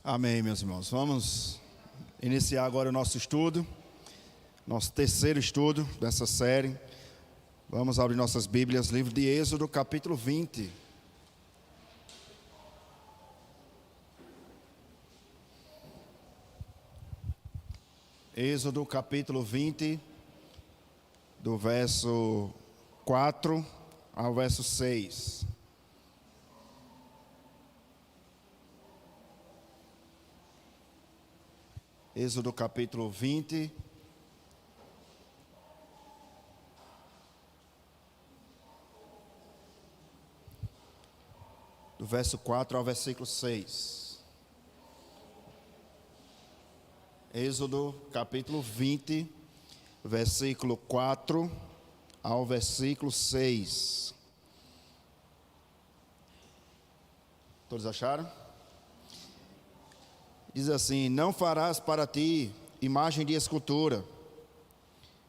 Amém, meus irmãos. Vamos iniciar agora o nosso estudo, nosso terceiro estudo dessa série. Vamos abrir nossas Bíblias, livro de Êxodo, capítulo 20. Êxodo, capítulo 20, do verso 4 ao verso 6. Êxodo capítulo 20, do verso 4 ao versículo 6. Êxodo capítulo 20, versículo 4 ao versículo 6. Todos acharam? Diz assim: não farás para ti imagem de escultura,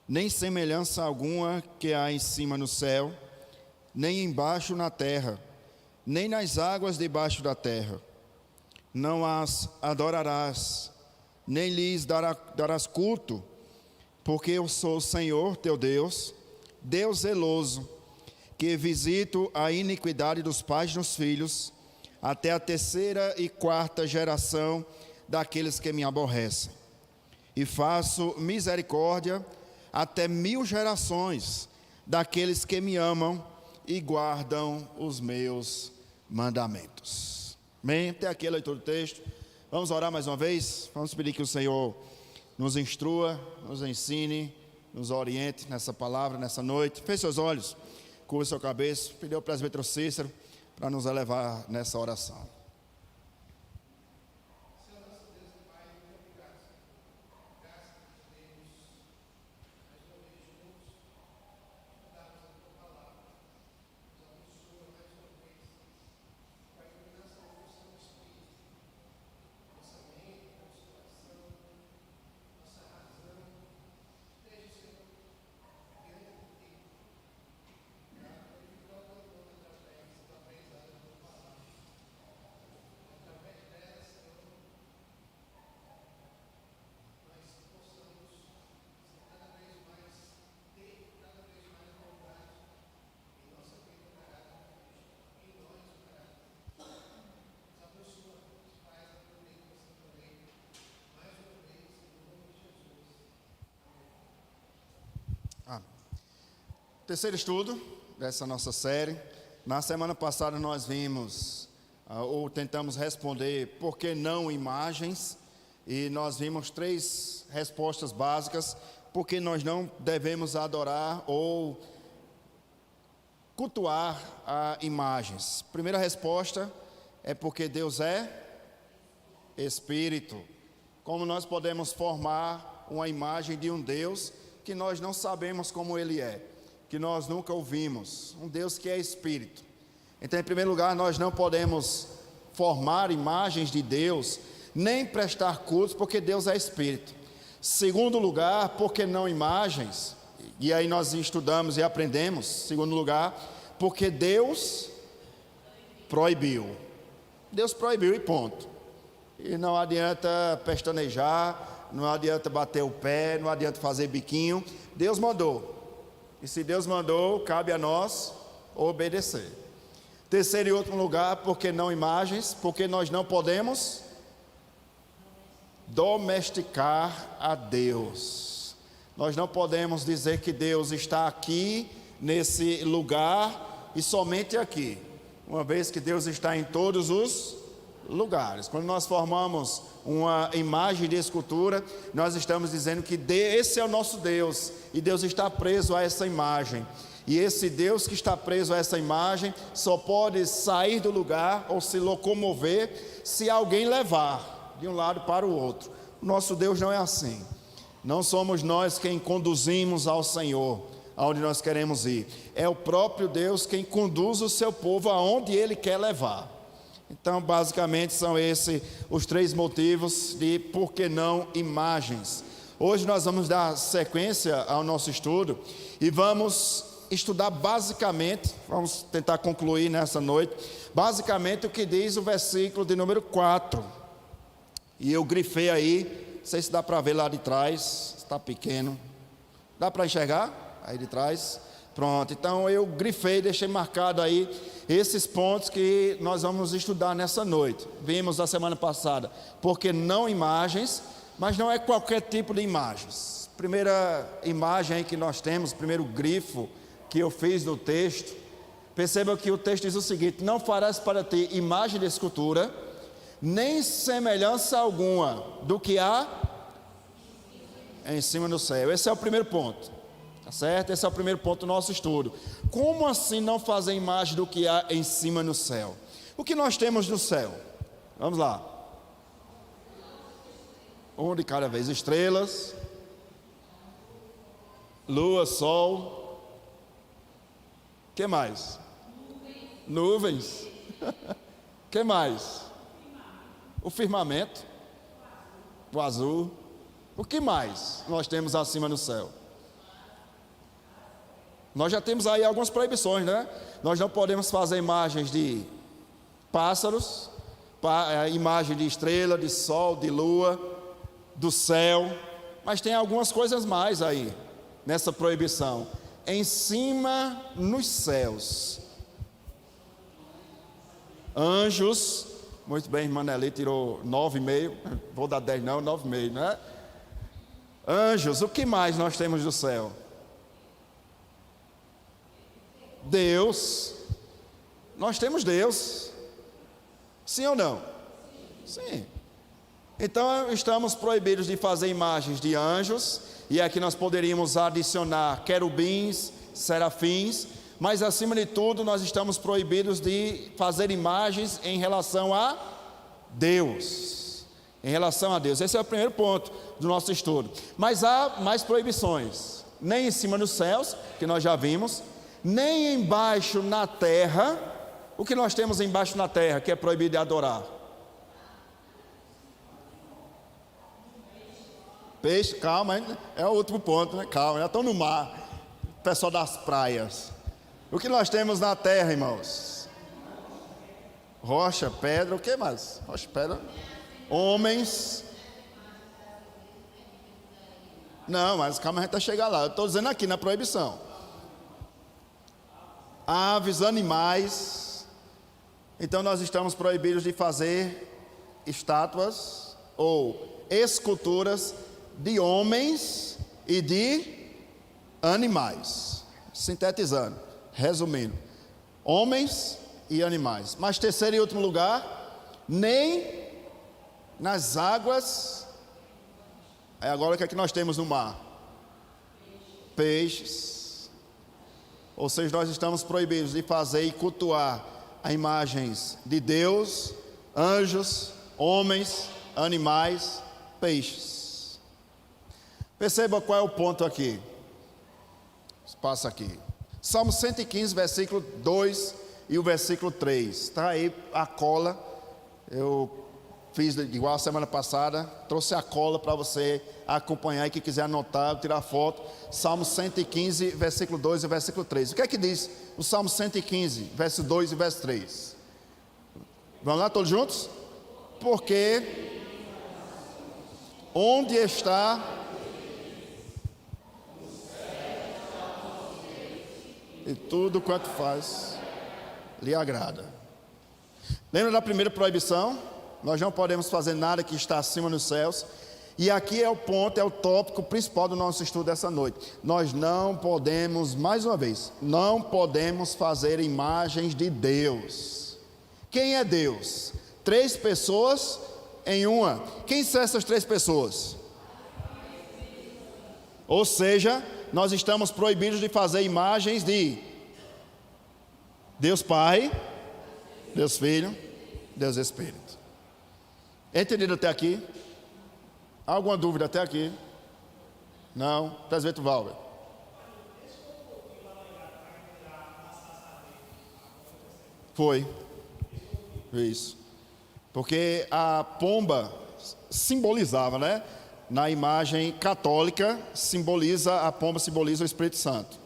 nem semelhança alguma que há em cima no céu, nem embaixo na terra, nem nas águas debaixo da terra. Não as adorarás, nem lhes darás culto, porque eu sou o Senhor teu Deus, Deus zeloso, que visito a iniquidade dos pais nos filhos, até a terceira e quarta geração daqueles que me aborrecem, e faço misericórdia até 1000 gerações daqueles que me amam e guardam os meus mandamentos. Amém? Até aqui a leitura do texto. Vamos orar mais uma vez. Vamos pedir que o Senhor nos instrua, nos ensine, nos oriente nessa palavra, nessa noite. Feche seus olhos, curva sua cabeça. Pedir ao presbítero Cícero para nos elevar nessa oração. Terceiro estudo dessa nossa série. Na semana passada nós vimos, ou tentamos responder, por que não imagens? E nós vimos 3 respostas básicas, porque nós não devemos adorar ou cultuar a imagens. Primeira resposta é porque Deus é Espírito. Como nós podemos formar uma imagem de um Deus que nós não sabemos como Ele é, que nós nunca ouvimos, um Deus que é Espírito? Então, em primeiro lugar, nós não podemos formar imagens de Deus, nem prestar cultos, porque Deus é Espírito. Segundo lugar, porque não imagens? E aí nós estudamos e aprendemos. Segundo lugar, porque Deus proibiu. Deus proibiu e ponto. E não adianta pestanejar, não adianta bater o pé, não adianta fazer biquinho. Deus mandou. E se Deus mandou, cabe a nós obedecer. Terceiro e último lugar, porque não imagens? Porque nós não podemos domesticar a Deus. Nós não podemos dizer que Deus está aqui, nesse lugar e somente aqui, uma vez que Deus está em todos os lugares. Quando nós formamos uma imagem de escultura, nós estamos dizendo que esse é o nosso Deus, e Deus está preso a essa imagem, e esse Deus que está preso a essa imagem só pode sair do lugar ou se locomover se alguém levar de um lado para o outro. O nosso Deus não é assim. Não somos nós quem conduzimos ao Senhor aonde nós queremos ir, é o próprio Deus quem conduz o seu povo aonde Ele quer levar. Então, basicamente, são esses os 3 motivos de por que não imagens. Hoje nós vamos dar sequência ao nosso estudo e vamos estudar basicamente, vamos tentar concluir nessa noite, basicamente o que diz o versículo de número 4. E eu grifei aí, não sei se dá para ver lá de trás, está pequeno. Dá para enxergar? Aí de trás. Pronto, então eu grifei, deixei marcado aí esses pontos que nós vamos estudar nessa noite. Vimos a semana passada, porque não imagens, mas não é qualquer tipo de imagens. Primeira imagem aí que nós temos, primeiro grifo que eu fiz no texto. Perceba que o texto diz o seguinte: não farás para ti imagem de escultura, nem semelhança alguma do que há em cima do céu. Esse é o primeiro ponto. Tá certo? Esse é o primeiro ponto do nosso estudo. Como assim não fazer imagem do que há em cima no céu? O que nós temos no céu? Vamos lá. Um de cada vez. Estrelas, lua, sol. O que mais? Nuvens. O que mais? O firmamento. O azul. O que mais nós temos acima no céu? Nós já temos aí algumas proibições, né? Nós não podemos fazer imagens de pássaros, imagem de estrela, de sol, de lua, do céu. Mas tem algumas coisas mais aí, nessa proibição. Em cima nos céus. Anjos, muito bem, irmã Nelly tirou 9,5, vou dar 10 não, 9,5, né? Anjos, o que mais nós temos do céu? Deus, nós temos Deus, sim ou não? Sim. Então estamos proibidos de fazer imagens de anjos, e aqui nós poderíamos adicionar querubins, serafins, mas acima de tudo nós estamos proibidos de fazer imagens em relação a Deus. Em relação a Deus, esse é o primeiro ponto do nosso estudo. Mas há mais proibições, nem em cima dos céus, que nós já vimos, nem embaixo na terra. O que nós temos embaixo na terra que é proibido de adorar? Peixe, calma, é o último ponto, né? Calma, já estão no mar, pessoal das praias. O que nós temos na terra, irmãos? Rocha, pedra, o que mais? Rocha, pedra, homens. Não, mas calma, a gente vai chegar lá. Eu estou dizendo aqui na proibição. Aves, animais. Então nós estamos proibidos de fazer estátuas ou esculturas de homens e de animais. Sintetizando, resumindo, homens e animais. Mas terceiro e último lugar, nem nas águas. Agora o que é que nós temos no mar? Peixes. Ou seja, nós estamos proibidos de fazer e cultuar a imagens de Deus, anjos, homens, animais, peixes. Perceba qual é o ponto aqui. Passa aqui. Salmo 115, versículo 2 e o versículo 3. Está aí a cola. Eu fiz igual a semana passada. Trouxe a cola para você acompanhar e que quiser anotar, tirar foto. Salmo 115, versículo 2 e versículo 3. O que é que diz o Salmo 115, verso 2 e verso 3? Vamos lá, todos juntos? Porque onde está e tudo quanto faz lhe agrada. Lembra da primeira proibição? Nós não podemos fazer nada que está acima nos céus. E aqui é o ponto, é o tópico principal do nosso estudo dessa noite. Nós não podemos, mais uma vez, não podemos fazer imagens de Deus. Quem é Deus? 3 pessoas em uma. Quem são essas 3 pessoas? Ou seja, nós estamos proibidos de fazer imagens de Deus Pai, Deus Filho, Deus Espírito. Entendido até aqui? Alguma dúvida até aqui? Não? Presbítero Valber. Foi. Isso. Porque a pomba simbolizava, né? Na imagem católica, a pomba simboliza o Espírito Santo.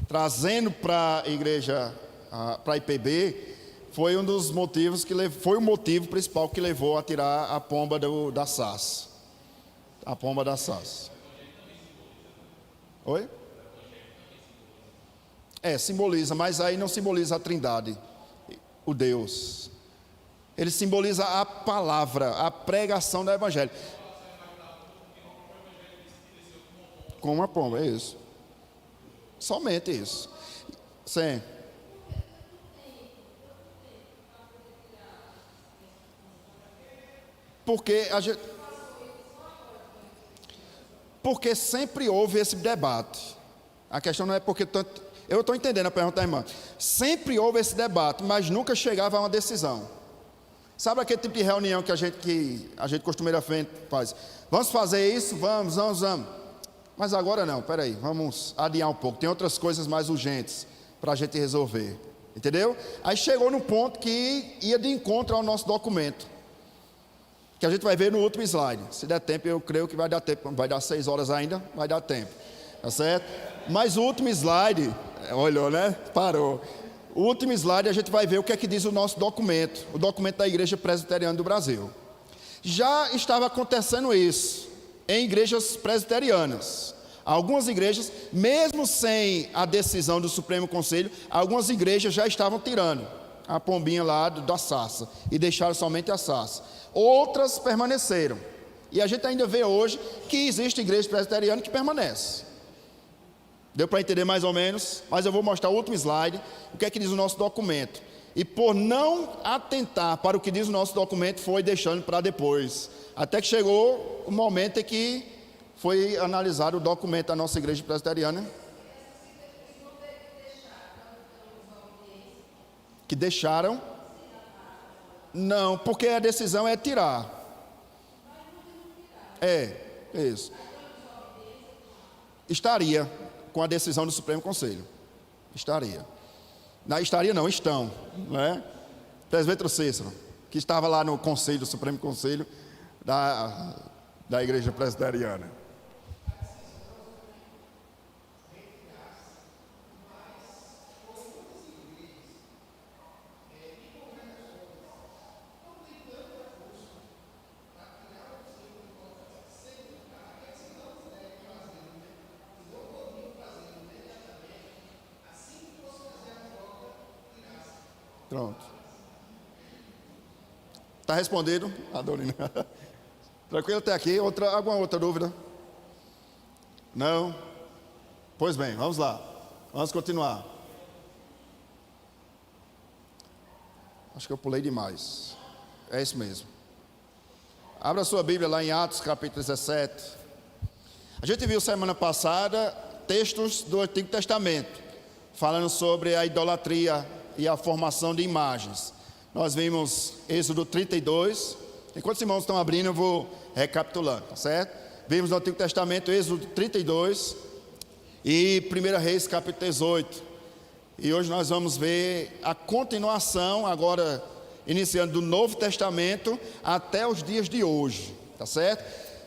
Trazendo para a igreja, para a IPB, foi um dos motivos foi o motivo principal que levou a tirar a pomba da sarça. A pomba da sarça. Oi? Simboliza, mas aí não simboliza a Trindade, o Deus. Ele simboliza a palavra, a pregação do Evangelho. Com uma pomba, é isso. Somente isso. Sim. Porque sempre houve esse debate. A questão não é porque eu estou entendendo a pergunta da irmã. Sempre houve esse debate, mas nunca chegava a uma decisão. Sabe aquele tipo de reunião que a gente costumeiramente faz? Vamos fazer isso? Vamos. Mas agora não, peraí, vamos adiar um pouco. Tem outras coisas mais urgentes para a gente resolver. Entendeu? Aí chegou no ponto que ia de encontro ao nosso documento, que a gente vai ver no último slide. Se der tempo, eu creio que vai dar tempo. Vai dar 6 horas ainda, vai dar tempo. Tá certo? Mas o último slide, olhou, né? Parou. O último slide a gente vai ver o que é que diz o nosso documento, o documento da Igreja Presbiteriana do Brasil. Já estava acontecendo isso em igrejas presbiterianas. Algumas igrejas, mesmo sem a decisão do Supremo Conselho, algumas igrejas já estavam tirando a pombinha lá da sarça e deixaram somente a sarça. Outras permaneceram. E a gente ainda vê hoje que existe igreja presbiteriana que permanece. Deu para entender mais ou menos? Mas eu vou mostrar o último slide, o que é que diz o nosso documento. E por não atentar para o que diz o nosso documento, foi deixando para depois. Até que chegou o momento em que foi analisado o documento da nossa igreja presbiteriana. Que deixaram? Não, porque a decisão é tirar. Isso. Estaria com a decisão do Supremo Conselho. Estaria. Não, estaria não, estão. Não é? Presbítero Cícero, que estava lá no Conselho, do Supremo Conselho da Igreja Presbiteriana. Pronto. Está respondido, Adorina? Tranquilo até aqui? Alguma outra dúvida? Não? Pois bem, vamos lá. Vamos continuar. Acho que eu pulei demais. É isso mesmo. Abra sua Bíblia lá em Atos capítulo 17. A gente viu semana passada textos do Antigo Testamento, falando sobre a idolatria e a formação de imagens. Nós vimos Êxodo 32. Enquanto os irmãos estão abrindo, eu vou recapitulando, tá certo? Vimos no Antigo Testamento Êxodo 32 e 1 Reis capítulo 18. E hoje nós vamos ver a continuação, agora iniciando do Novo Testamento até os dias de hoje, tá certo?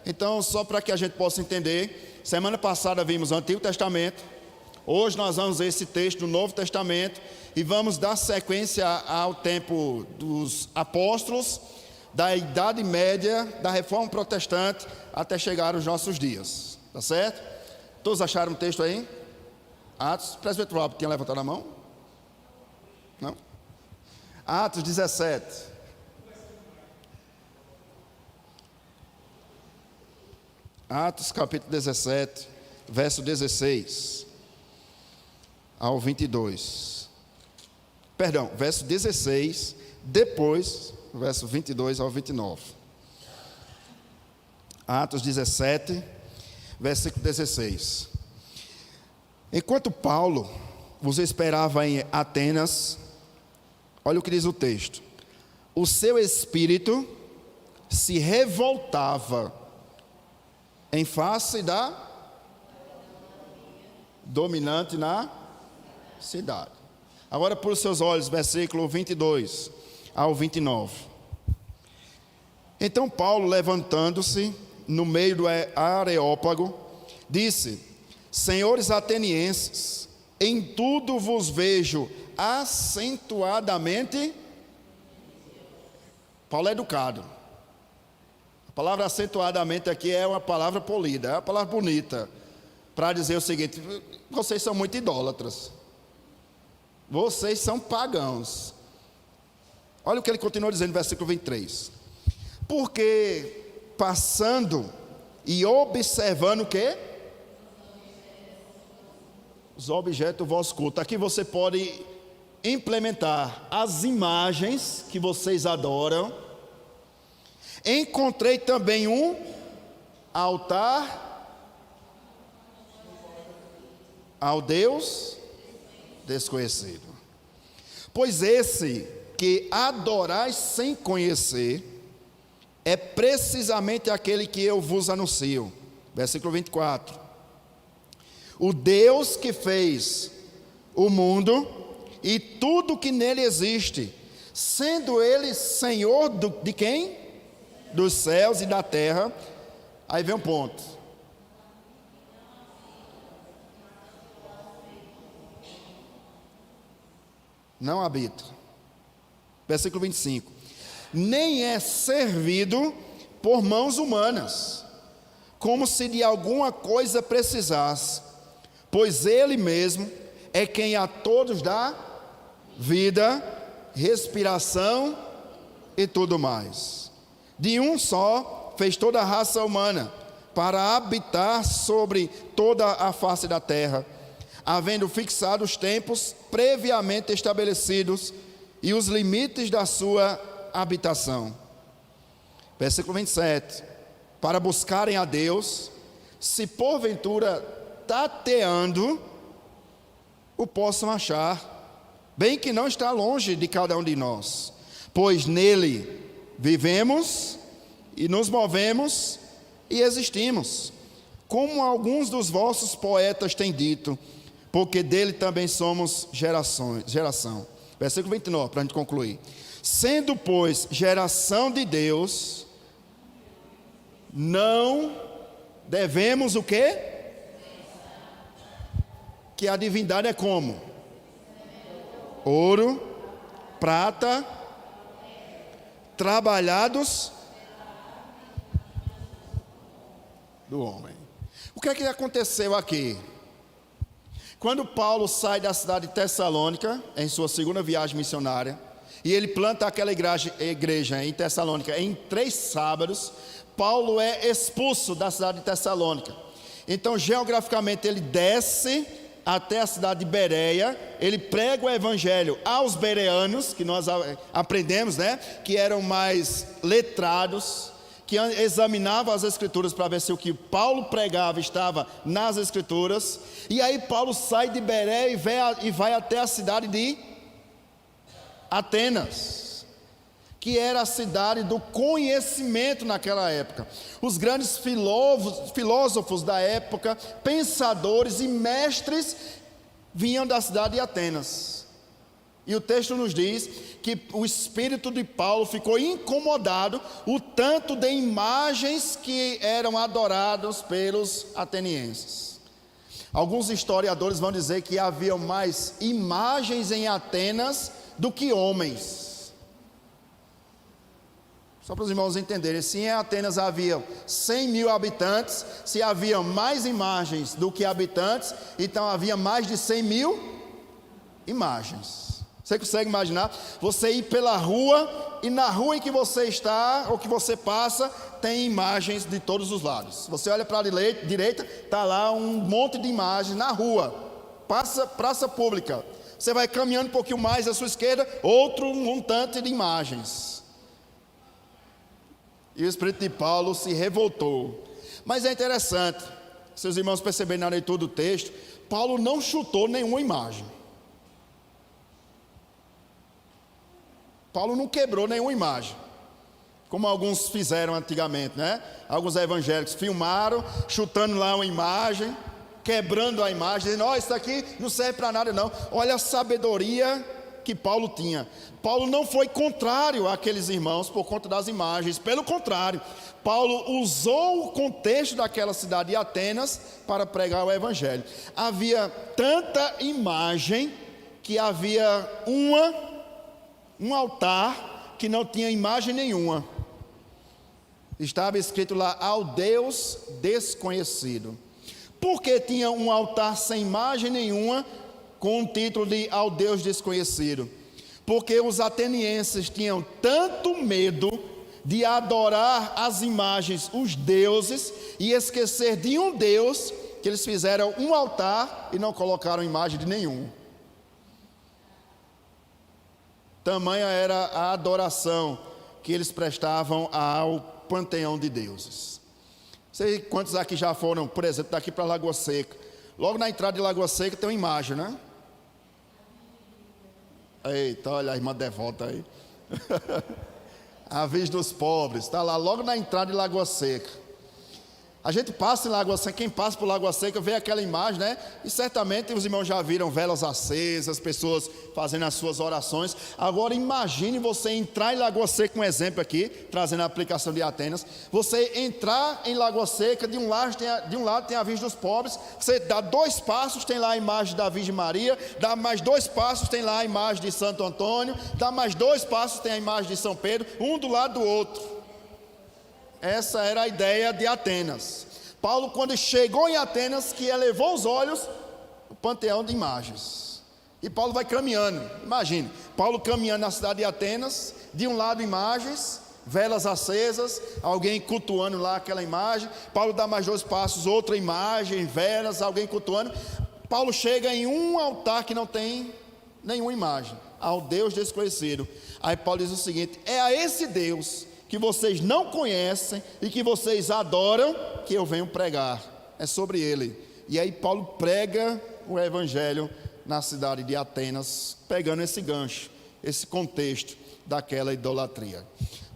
Então, só para que a gente possa entender, semana passada vimos o Antigo Testamento, hoje nós vamos ver esse texto do Novo Testamento e vamos dar sequência ao tempo dos apóstolos, da Idade Média, da Reforma Protestante, até chegar aos nossos dias, tá certo? Todos acharam o texto aí? Atos, presbítero Alves, tinha levantado a mão? Não? Atos 17. Atos capítulo 17, verso 16 ao 22. Perdão, verso 16, depois, verso 22 ao 29. Atos 17, versículo 16. Enquanto Paulo vos esperava em Atenas, olha o que diz o texto: o seu espírito se revoltava em face da dominante na cidade. Agora, por seus olhos, versículo 22 ao 29. Então Paulo, levantando-se no meio do Areópago, disse: senhores atenienses, em tudo vos vejo acentuadamente Paulo é educado. A palavra acentuadamente aqui é uma palavra polida, é uma palavra bonita, para dizer o seguinte: vocês são muito idólatras, vocês são pagãos. Olha o que ele continua dizendo no versículo 23. Porque passando e observando o quê? Os objetos do vosso culto. Aqui você pode implementar as imagens que vocês adoram. Encontrei também um altar ao Deus desconhecido. Pois esse que adorais sem conhecer é precisamente aquele que eu vos anuncio. Versículo 24. O Deus que fez o mundo e tudo que nele existe, sendo ele Senhor de quem? Dos céus e da terra. Aí vem um ponto. Não habita. Versículo 25. Nem é servido por mãos humanas, como se de alguma coisa precisasse, pois ele mesmo é quem a todos dá vida, respiração e tudo mais. De um só fez toda a raça humana para habitar sobre toda a face da terra, havendo fixado os tempos previamente estabelecidos e os limites da sua habitação. Versículo 27. Para buscarem a Deus, se porventura tateando o possam achar, bem que não está longe de cada um de nós, pois nele vivemos e nos movemos e existimos, como alguns dos vossos poetas têm dito, porque dele também somos geração. Versículo 29, para a gente concluir. Sendo, pois, geração de Deus, não devemos o quê? Que a divindade é como? Ouro, prata, trabalhados do homem. O que é que aconteceu aqui? Quando Paulo sai da cidade de Tessalônica, em sua segunda viagem missionária, e ele planta aquela igreja em Tessalônica em 3 sábados, Paulo é expulso da cidade de Tessalônica. Então, geograficamente, ele desce até a cidade de Bereia, ele prega o evangelho aos bereanos, que nós aprendemos, né, que eram mais letrados, que examinavam as escrituras para ver se o que Paulo pregava estava nas escrituras. E aí Paulo sai de Bereia e vai até a cidade de Atenas, que era a cidade do conhecimento naquela época. Os grandes filósofos da época, pensadores e mestres vinham da cidade de Atenas. E o texto nos diz que o espírito de Paulo ficou incomodado o tanto de imagens que eram adoradas pelos atenienses. Alguns historiadores vão dizer que havia mais imagens em Atenas do que homens. Só para os irmãos entenderem, se em Atenas havia 100 mil habitantes, se havia mais imagens do que habitantes, então havia mais de 100 mil imagens. Você consegue imaginar? Você ir pela rua e na rua em que você está ou que você passa, tem imagens de todos os lados. Você olha para a direita, está lá um monte de imagens na rua, praça pública. Você vai caminhando um pouquinho mais à sua esquerda, outro montante de imagens. E o espírito de Paulo se revoltou. Mas é interessante, se os irmãos perceberem na leitura do texto, Paulo não chutou nenhuma imagem. Paulo não quebrou nenhuma imagem, como alguns fizeram antigamente, né? Alguns evangélicos filmaram, chutando lá uma imagem, quebrando a imagem, dizendo: isso aqui não serve para nada não. Olha a sabedoria que Paulo tinha. Paulo não foi contrário àqueles irmãos por conta das imagens, pelo contrário, Paulo usou o contexto daquela cidade de Atenas para pregar o evangelho. Havia tanta imagem que havia um altar que não tinha imagem nenhuma. Estava escrito lá, ao Deus desconhecido. Por que tinha um altar sem imagem nenhuma, com o título de ao Deus desconhecido? Porque os atenienses tinham tanto medo de adorar as imagens, os deuses, e esquecer de um Deus, que eles fizeram um altar e não colocaram imagem de nenhum. Tamanha era a adoração que eles prestavam ao panteão de deuses. Sei quantos aqui já foram, por exemplo, daqui para Lagoa Seca. Logo na entrada de Lagoa Seca tem uma imagem, né? Eita, olha a irmã devota aí. A Virgem dos Pobres, está lá logo na entrada de Lagoa Seca. A gente passa em Lagoa Seca, quem passa por Lagoa Seca vê aquela imagem, né? E certamente os irmãos já viram velas acesas, pessoas fazendo as suas orações. Agora imagine você entrar em Lagoa Seca, um exemplo aqui, trazendo a aplicação de Atenas. Você entrar em Lagoa Seca, de um lado tem a Virgem dos Pobres, você dá 2 passos, tem lá a imagem da Virgem Maria, dá mais 2 passos, tem lá a imagem de Santo Antônio, dá mais 2 passos, tem a imagem de São Pedro, um do lado do outro. Essa era a ideia de Atenas. Paulo, quando chegou em Atenas, que elevou os olhos, o panteão de imagens. E Paulo vai caminhando, imagine, Paulo caminhando na cidade de Atenas, de um lado imagens, velas acesas, alguém cultuando lá aquela imagem. Paulo dá mais 2 passos, outra imagem, velas, alguém cultuando. Paulo chega em um altar que não tem nenhuma imagem, ao Deus desconhecido. Aí Paulo diz o seguinte: é a esse Deus que vocês não conhecem e que vocês adoram, que eu venho pregar. É sobre ele. E aí Paulo prega o evangelho na cidade de Atenas, pegando esse gancho, esse contexto daquela idolatria.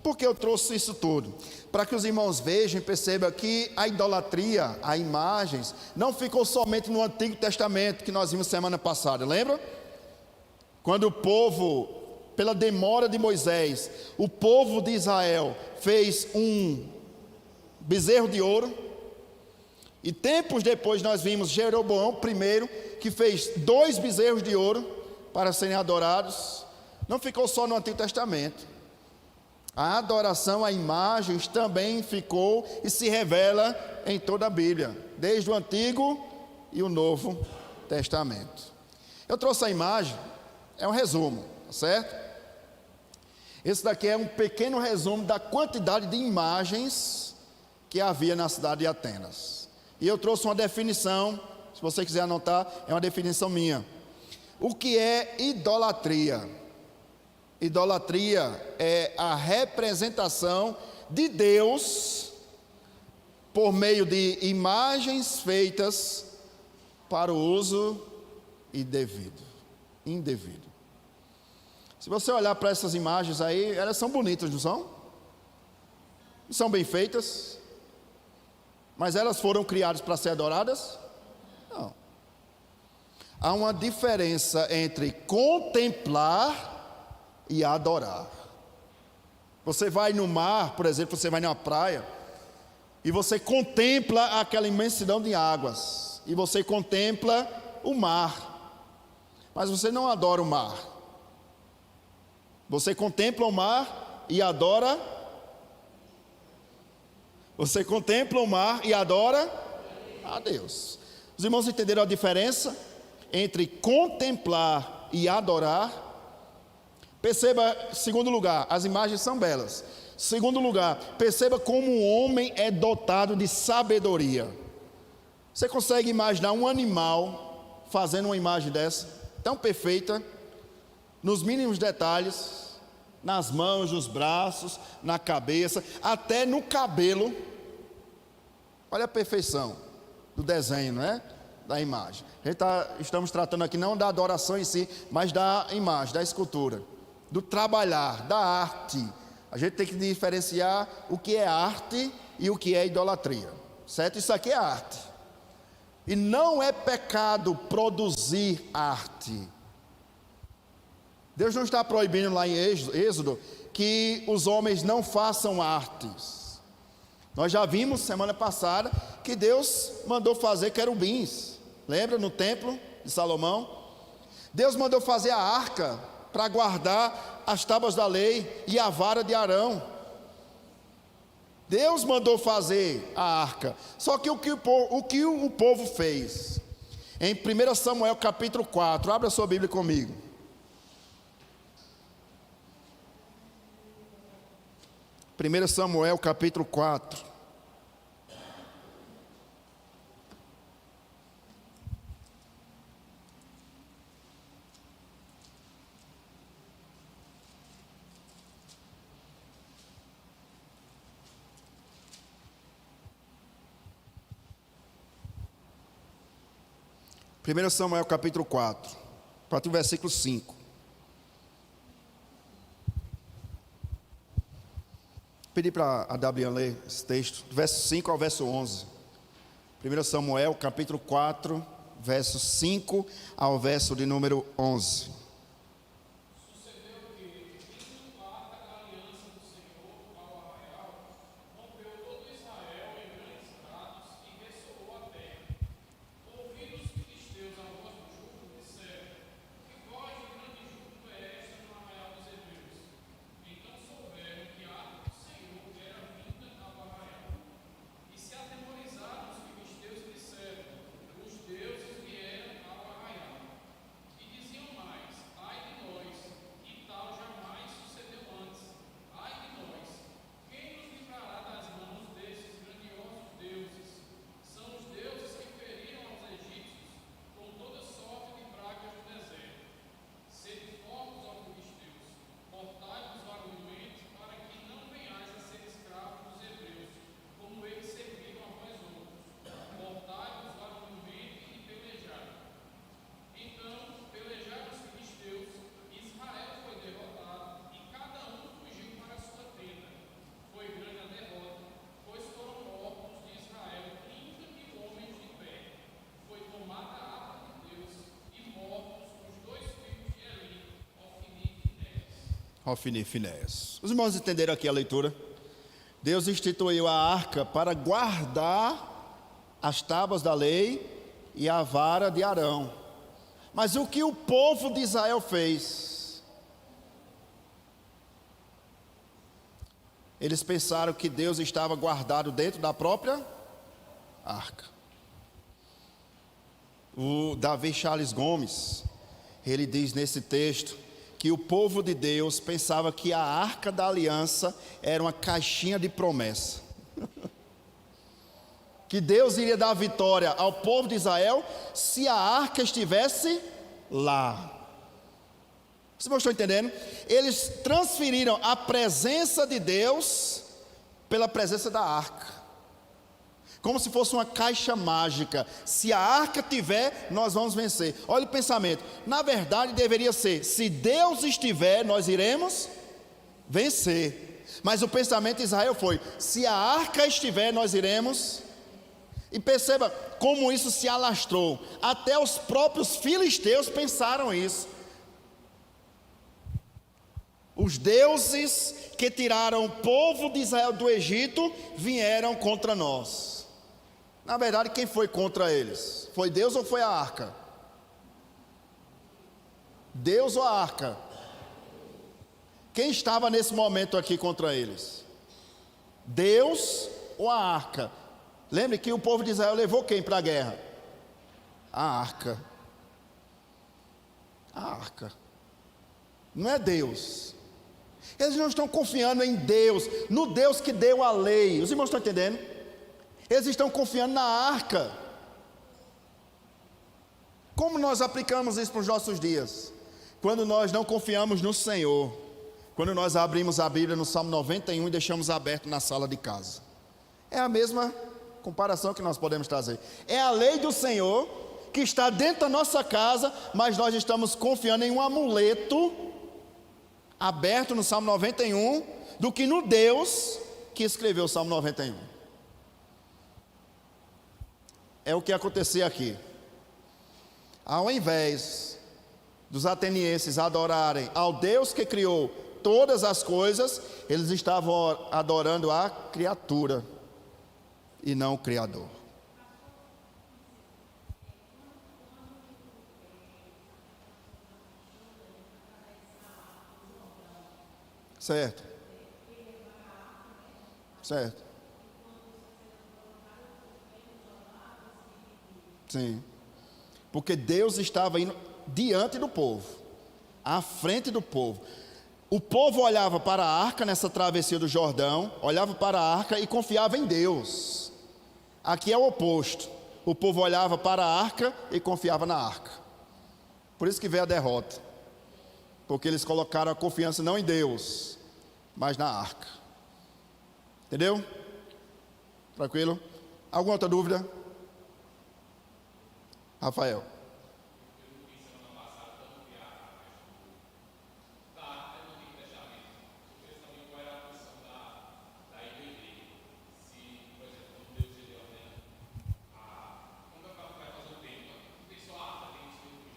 Por que eu trouxe isso tudo? Para que os irmãos vejam e percebam que a idolatria, a imagens, não ficou somente no Antigo Testamento, que nós vimos semana passada, lembra? Quando o povo, pela demora de Moisés, o povo de Israel fez um bezerro de ouro, e tempos depois nós vimos Jeroboão I, que fez 2 bezerros de ouro para serem adorados. Não ficou só no Antigo Testamento. A adoração a imagens também ficou e se revela em toda a Bíblia, desde o Antigo e o Novo Testamento. Eu trouxe a imagem, é um resumo, certo? Esse daqui é um pequeno resumo da quantidade de imagens que havia na cidade de Atenas. E eu trouxe uma definição, se você quiser anotar, é uma definição minha. O que é idolatria? Idolatria é a representação de Deus por meio de imagens feitas para o uso indevido. Se você olhar para essas imagens aí, elas são bonitas, não são? São bem feitas, mas elas foram criadas para ser adoradas? Não. Há uma diferença entre contemplar e adorar. Você vai no mar, por exemplo, você vai numa praia, e você contempla aquela imensidão de águas, e você contempla o mar, mas você não adora o mar. Você contempla o mar e adora. Você contempla o mar e adora a Deus. Os irmãos entenderam a diferença entre contemplar e adorar? Perceba, segundo lugar, as imagens são belas. Segundo lugar, perceba como o homem é dotado de sabedoria. Você consegue imaginar um animal fazendo uma imagem dessa, tão perfeita, nos mínimos detalhes, nas mãos, nos braços, na cabeça, até no cabelo? Olha a perfeição do desenho, não é? Da imagem. Estamos tratando aqui não da adoração em si, mas da imagem, da escultura, do trabalhar, da arte. A gente tem que diferenciar o que é arte e o que é idolatria, certo? Isso aqui é arte. E não é pecado produzir arte. Deus não está proibindo lá em Êxodo que os homens não façam artes. Nós já vimos semana passada que Deus mandou fazer querubins. Lembra no templo de Salomão? Deus mandou fazer a arca para guardar as tábuas da lei e a vara de Arão. Deus mandou fazer a arca. Só que o que o povo fez? Em 1 Samuel capítulo 4, abra sua Bíblia comigo. 1 Samuel capítulo 4. Primeiro Samuel capítulo 4, a partir do versículo 5. Pedi para a Dabriana ler esse texto, do verso 5 ao verso 11. 1 Samuel capítulo 4, verso 5 ao verso de número 11. Ofni e Finéias. Os irmãos entenderam aqui a leitura? Deus instituiu a arca para guardar as tábuas da lei e a vara de Arão. Mas o que o povo de Israel fez? Eles pensaram que Deus estava guardado dentro da própria arca. O Davi Charles Gomes, ele diz nesse texto que o povo de Deus pensava que a arca da aliança era uma caixinha de promessa. Que Deus iria dar vitória ao povo de Israel se a arca estivesse lá. Vocês estão entendendo? Eles transferiram a presença de Deus pela presença da arca. Como se fosse uma caixa mágica. Se a arca tiver, nós vamos vencer. Olha o pensamento. Na verdade deveria ser: se Deus estiver, nós iremos vencer. Mas o pensamento de Israel foi: se a arca estiver, nós iremos. E perceba como isso se alastrou. Até os próprios filisteus pensaram isso. Os deuses que tiraram o povo de Israel do Egito vieram contra nós. Na verdade, quem foi contra eles? Foi Deus ou foi a arca? Deus ou a arca? Quem estava nesse momento aqui contra eles? Deus ou a arca? Lembre que o povo de Israel levou quem para a guerra? A arca. A arca. Não é Deus. Eles não estão confiando em Deus, no Deus que deu a lei. Os irmãos estão entendendo? Eles estão confiando na arca. Como nós aplicamos isso para os nossos dias? Quando nós não confiamos no Senhor. Quando nós abrimos a Bíblia no Salmo 91 e deixamos aberto na sala de casa. É a mesma comparação que nós podemos trazer. É a lei do Senhor que está dentro da nossa casa, mas nós estamos confiando em um amuleto aberto no Salmo 91 do que no Deus que escreveu o Salmo 91. É o que acontecia aqui. Ao invés dos atenienses adorarem ao Deus que criou todas as coisas, eles estavam adorando a criatura e não o Criador. Certo. Certo. Sim. Porque Deus estava indo diante do povo, à frente do povo. O povo olhava para a arca nessa travessia do Jordão, olhava para a arca e confiava em Deus. Aqui é o oposto. O povo olhava para a arca e confiava na arca. Por isso que veio a derrota. Porque eles colocaram a confiança não em Deus, mas na arca. Entendeu? Tranquilo? Alguma outra dúvida? Rafael.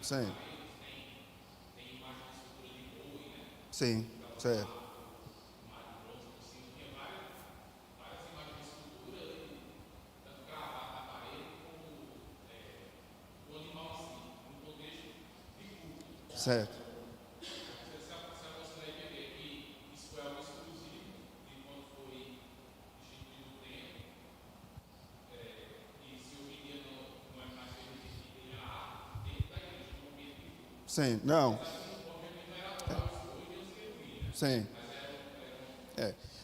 Sim. Sim, certo. Certo. Sim, não. Sim.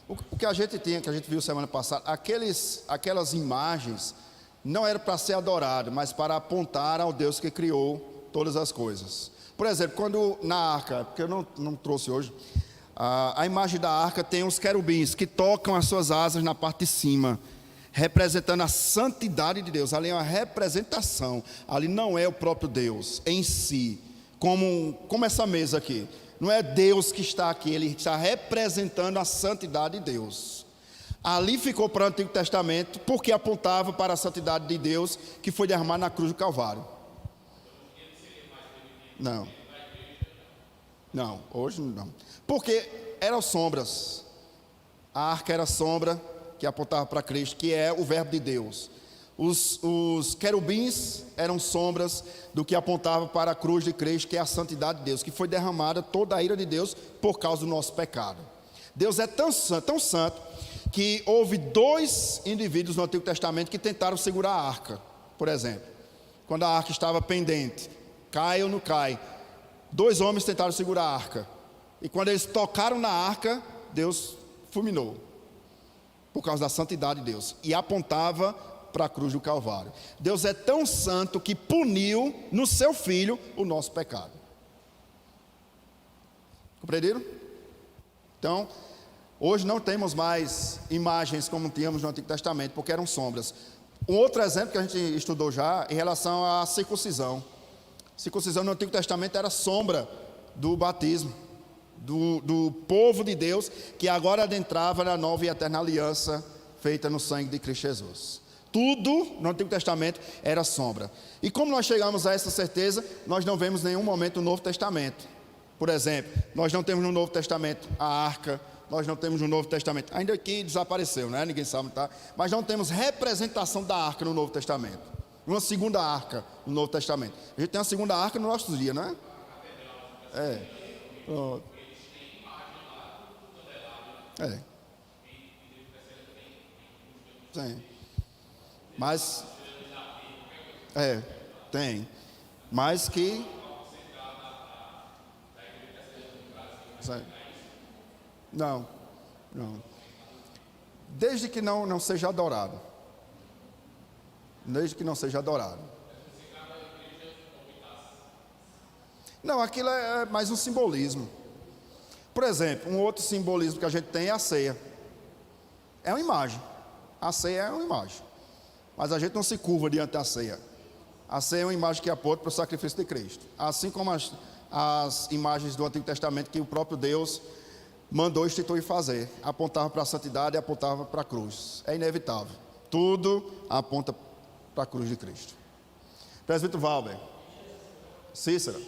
O que a gente tinha, que a gente viu semana passada, aquelas imagens não eram para ser adorado, mas para apontar ao Deus que criou todas as coisas. Por exemplo, quando na arca, porque eu não trouxe hoje, a imagem da arca tem os querubins que tocam as suas asas na parte de cima, representando a santidade de Deus. Ali é uma representação, ali não é o próprio Deus em si, como essa mesa aqui. Não é Deus que está aqui, ele está representando a santidade de Deus. Ali ficou para o Antigo Testamento, porque apontava para a santidade de Deus, que foi derramada na cruz do Calvário. Não. Não, hoje não. Porque eram sombras. A arca era sombra que apontava para Cristo, que é o verbo de Deus. Os querubins eram sombras do que apontava para a cruz de Cristo, que é a santidade de Deus, que foi derramada toda a ira de Deus por causa do nosso pecado. Deus é tão santo, que houve 2 indivíduos no Antigo Testamento que tentaram segurar a arca, por exemplo. Quando a arca estava pendente, cai ou não cai, 2 homens tentaram segurar a arca. E quando eles tocaram na arca, Deus fulminou, por causa da santidade de Deus, e apontava para a cruz do Calvário. Deus é tão santo que puniu no seu Filho o nosso pecado. Compreenderam? Então, hoje não temos mais imagens como tínhamos no Antigo Testamento, porque eram sombras. Um outro exemplo que a gente estudou já, em relação à circuncisão. Circuncisão no Antigo Testamento era sombra do batismo, do povo de Deus, que agora adentrava na nova e eterna aliança, feita no sangue de Cristo Jesus. Tudo no Antigo Testamento era sombra. E como nós chegamos a essa certeza, nós não vemos nenhum momento no Novo Testamento. Por exemplo, nós não temos no Novo Testamento a arca, nós não temos no Novo Testamento, ainda que desapareceu, né? Ninguém sabe, tá? Mas não temos representação da arca no Novo Testamento. Uma segunda arca no Novo Testamento. A gente tem uma segunda arca no nosso dia, não é? Pronto. Sim. Mas tem. Mas que não. Desde que não seja adorado. Desde que não seja adorado. Não, aquilo é mais um simbolismo. Por exemplo, um outro simbolismo que a gente tem é a ceia. É uma imagem. A ceia é uma imagem. Mas a gente não se curva diante da ceia. A ceia é uma imagem que aponta para o sacrifício de Cristo. Assim como as imagens do Antigo Testamento que o próprio Deus mandou instituir fazer. Apontava para a santidade e apontava para a cruz. É inevitável. Tudo aponta para a cruz de Cristo. Presbítero Valber. Cícera.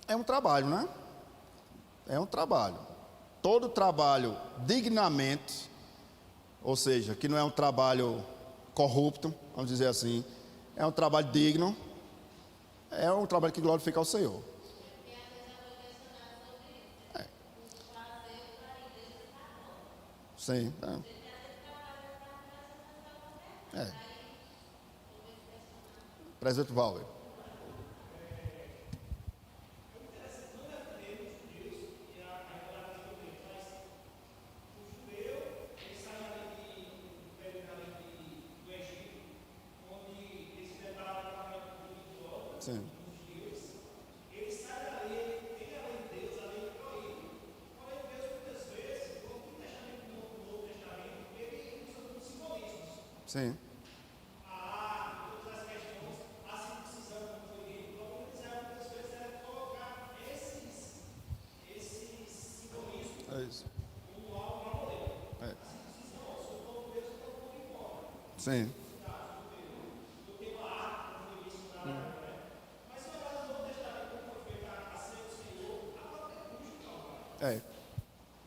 É um trabalho, né? É um trabalho. Todo trabalho dignamente, ou seja, que não é um trabalho corrupto, vamos dizer assim, é um trabalho digno, é um trabalho que glorifica ao Senhor. É. Sim. É. Presbítero Valber. Sim. Sim. É isso. É. Sim. É.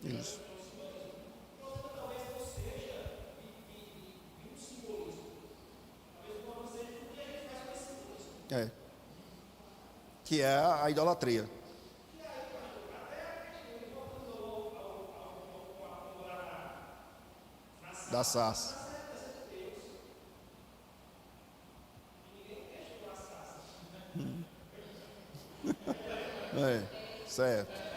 Isso. É. Que é a idolatria da sarça. É. Certo.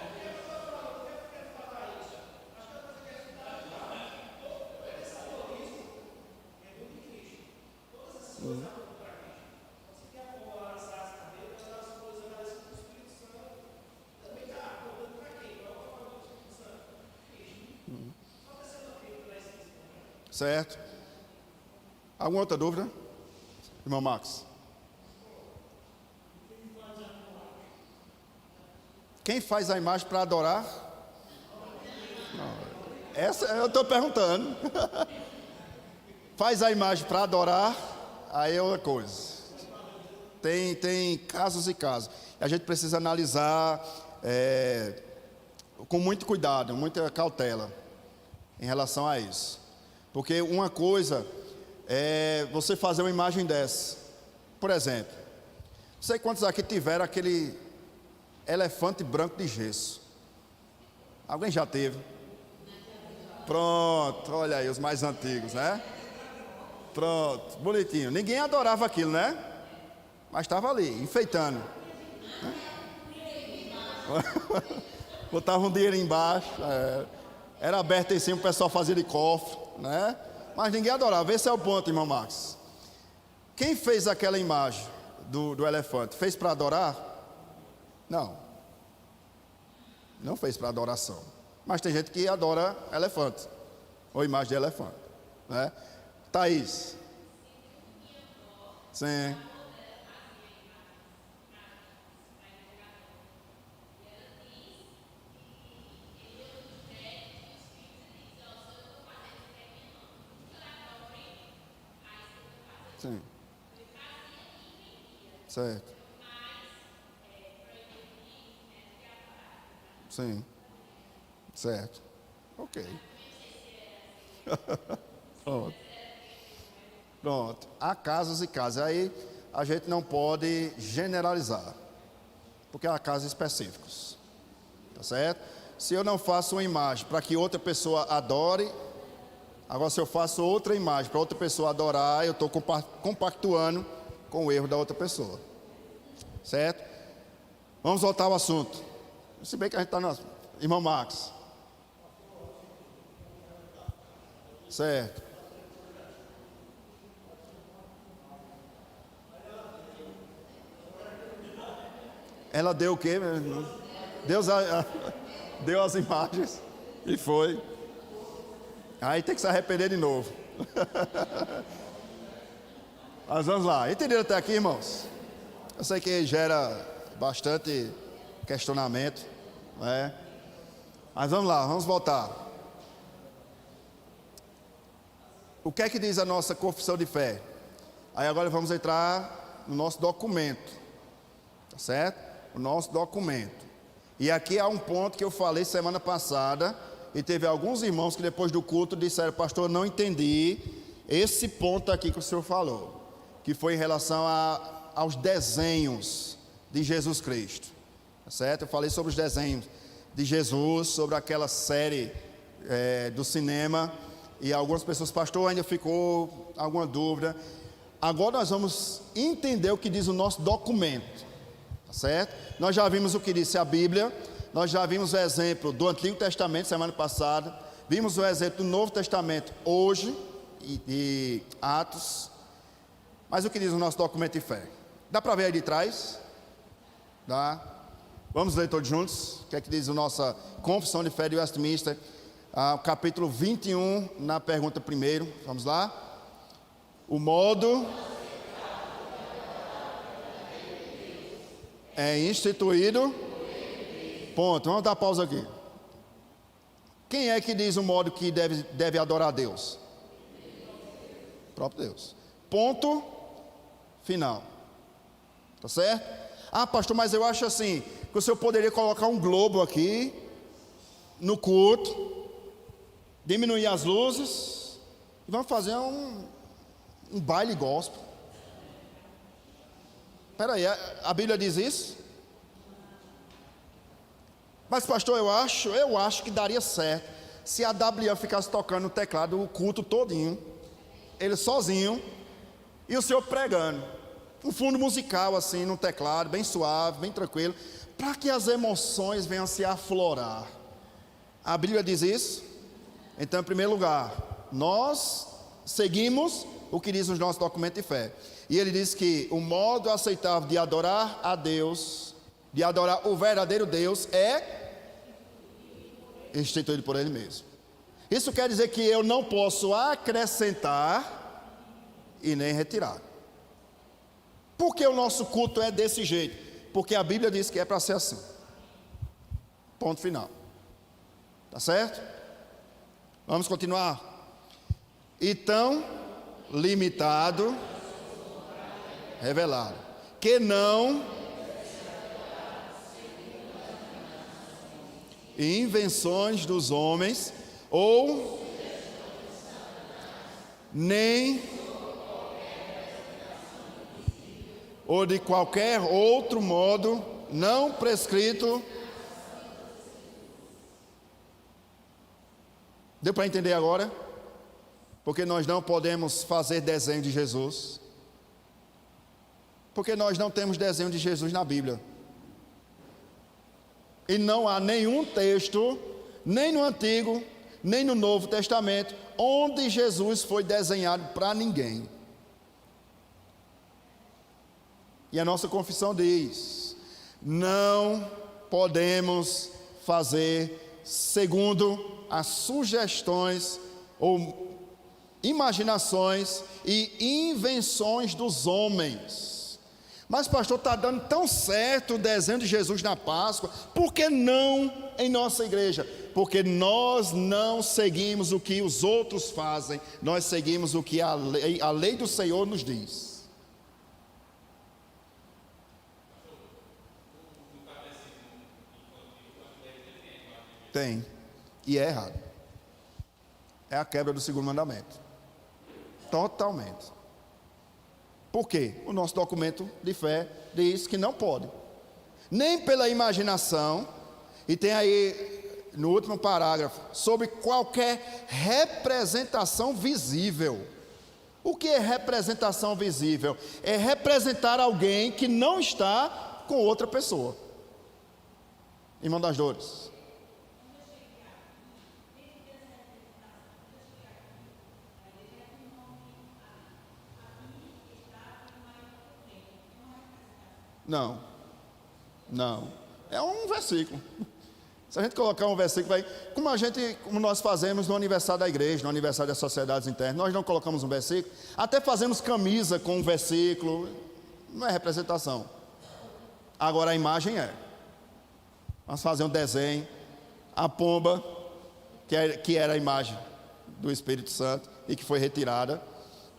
Certo. Alguma outra dúvida? Irmão Max. Quem faz a imagem para adorar? Essa eu estou perguntando. Faz a imagem para adorar, aí é outra coisa. Tem casos e casos. A gente precisa analisar com muito cuidado, muita cautela em relação a isso. Porque uma coisa é você fazer uma imagem dessa. Por exemplo, não sei quantos aqui tiveram aquele elefante branco de gesso. Alguém já teve? Pronto, olha aí os mais antigos, né? Pronto, bonitinho. Ninguém adorava aquilo, né? Mas estava ali, enfeitando, né? Botava um dinheiro embaixo, era aberto em cima, o pessoal fazia de cofre, né? Mas ninguém adorava. Esse é o ponto, irmão Max. Quem fez aquela imagem do elefante? Fez para adorar? Não. Não fez para adoração. Mas tem gente que adora elefante, ou imagem de elefante, né? Thaís. Sim. Sim. Certo. Sim. Certo. Ok. Pronto. Pronto. Há casos e casos. Aí a gente não pode generalizar, porque há casos específicos. Tá certo? Se eu não faço uma imagem para que outra pessoa adore, agora se eu faço outra imagem para outra pessoa adorar, eu estou compactuando com o erro da outra pessoa. Certo? Vamos voltar ao assunto. Se bem que a gente está no irmão Max. Certo. Ela deu o quê? Deus deu as imagens e foi. Aí tem que se arrepender de novo. Mas vamos lá. Entenderam até aqui, irmãos? Eu sei que gera bastante questionamento, né? Mas vamos lá, vamos voltar. O que é que diz a nossa confissão de fé? Aí agora vamos entrar no nosso documento, tá certo? O nosso documento. E aqui há um ponto que eu falei semana passada, e teve alguns irmãos que depois do culto disseram: pastor, eu não entendi esse ponto aqui que o senhor falou, que foi em relação aos desenhos de Jesus Cristo, tá certo? Eu falei sobre os desenhos de Jesus, sobre aquela série do cinema, e algumas pessoas: pastor, ainda ficou alguma dúvida. Agora nós vamos entender o que diz o nosso documento, tá certo? Nós já vimos o que disse a Bíblia, nós já vimos o exemplo do Antigo Testamento semana passada, vimos o exemplo do Novo Testamento hoje, e Atos. Mas o que diz o nosso documento de fé? Dá para ver aí de trás? Dá? Vamos ler todos juntos? O que é que diz a nossa Confissão de Fé de Westminster, capítulo 21, na pergunta primeiro. Vamos lá? O modo é instituído. Ponto. Vamos dar pausa aqui. Quem é que diz o modo que deve adorar a Deus? O próprio Deus. Ponto final. Tá certo? Ah, pastor, mas eu acho assim, que o senhor poderia colocar um globo aqui no culto, diminuir as luzes e vamos fazer um baile gospel. Espera aí, a Bíblia diz isso? Mas pastor, eu acho que daria certo se a WA ficasse tocando no teclado o culto todinho, ele sozinho, e o senhor pregando um fundo musical assim no teclado, bem suave, bem tranquilo, para que as emoções venham se aflorar. A Bíblia diz isso? Então, em primeiro lugar, nós seguimos o que diz os nossos documentos de fé. E ele diz que o modo aceitável de adorar a Deus, de adorar o verdadeiro Deus, é instituído por Ele mesmo. Isso quer dizer que eu não posso acrescentar e nem retirar. Por que o nosso culto é desse jeito? Porque a Bíblia diz que é para ser assim. Ponto final. Tá certo? Vamos continuar. E tão limitado, revelado, que não invenções dos homens, ou nem ou de qualquer outro modo não prescrito. Deu para entender agora? Porque nós não podemos fazer desenho de Jesus, porque nós não temos desenho de Jesus na Bíblia. E não há nenhum texto, nem no Antigo, nem no Novo Testamento, onde Jesus foi desenhado para ninguém. E a nossa confissão diz: não podemos fazer segundo as sugestões ou imaginações e invenções dos homens. Mas pastor, está dando tão certo o desenho de Jesus na Páscoa, por que não em nossa igreja? Porque nós não seguimos o que os outros fazem, nós seguimos o que a lei do Senhor nos diz. Tem, e é errado. É a quebra do segundo mandamento. Totalmente. Por quê? O nosso documento de fé diz que não pode. Nem pela imaginação, e tem aí no último parágrafo, sobre qualquer representação visível. O que é representação visível? É representar alguém que não está com outra pessoa. Irmão das Dores. Não, é um versículo. Se a gente colocar um versículo aí, como nós fazemos no aniversário da igreja, no aniversário das sociedades internas, nós não colocamos um versículo, até fazemos camisa com um versículo, não é representação. Agora a imagem é. Vamos fazer um desenho, a pomba, que era a imagem do Espírito Santo e que foi retirada,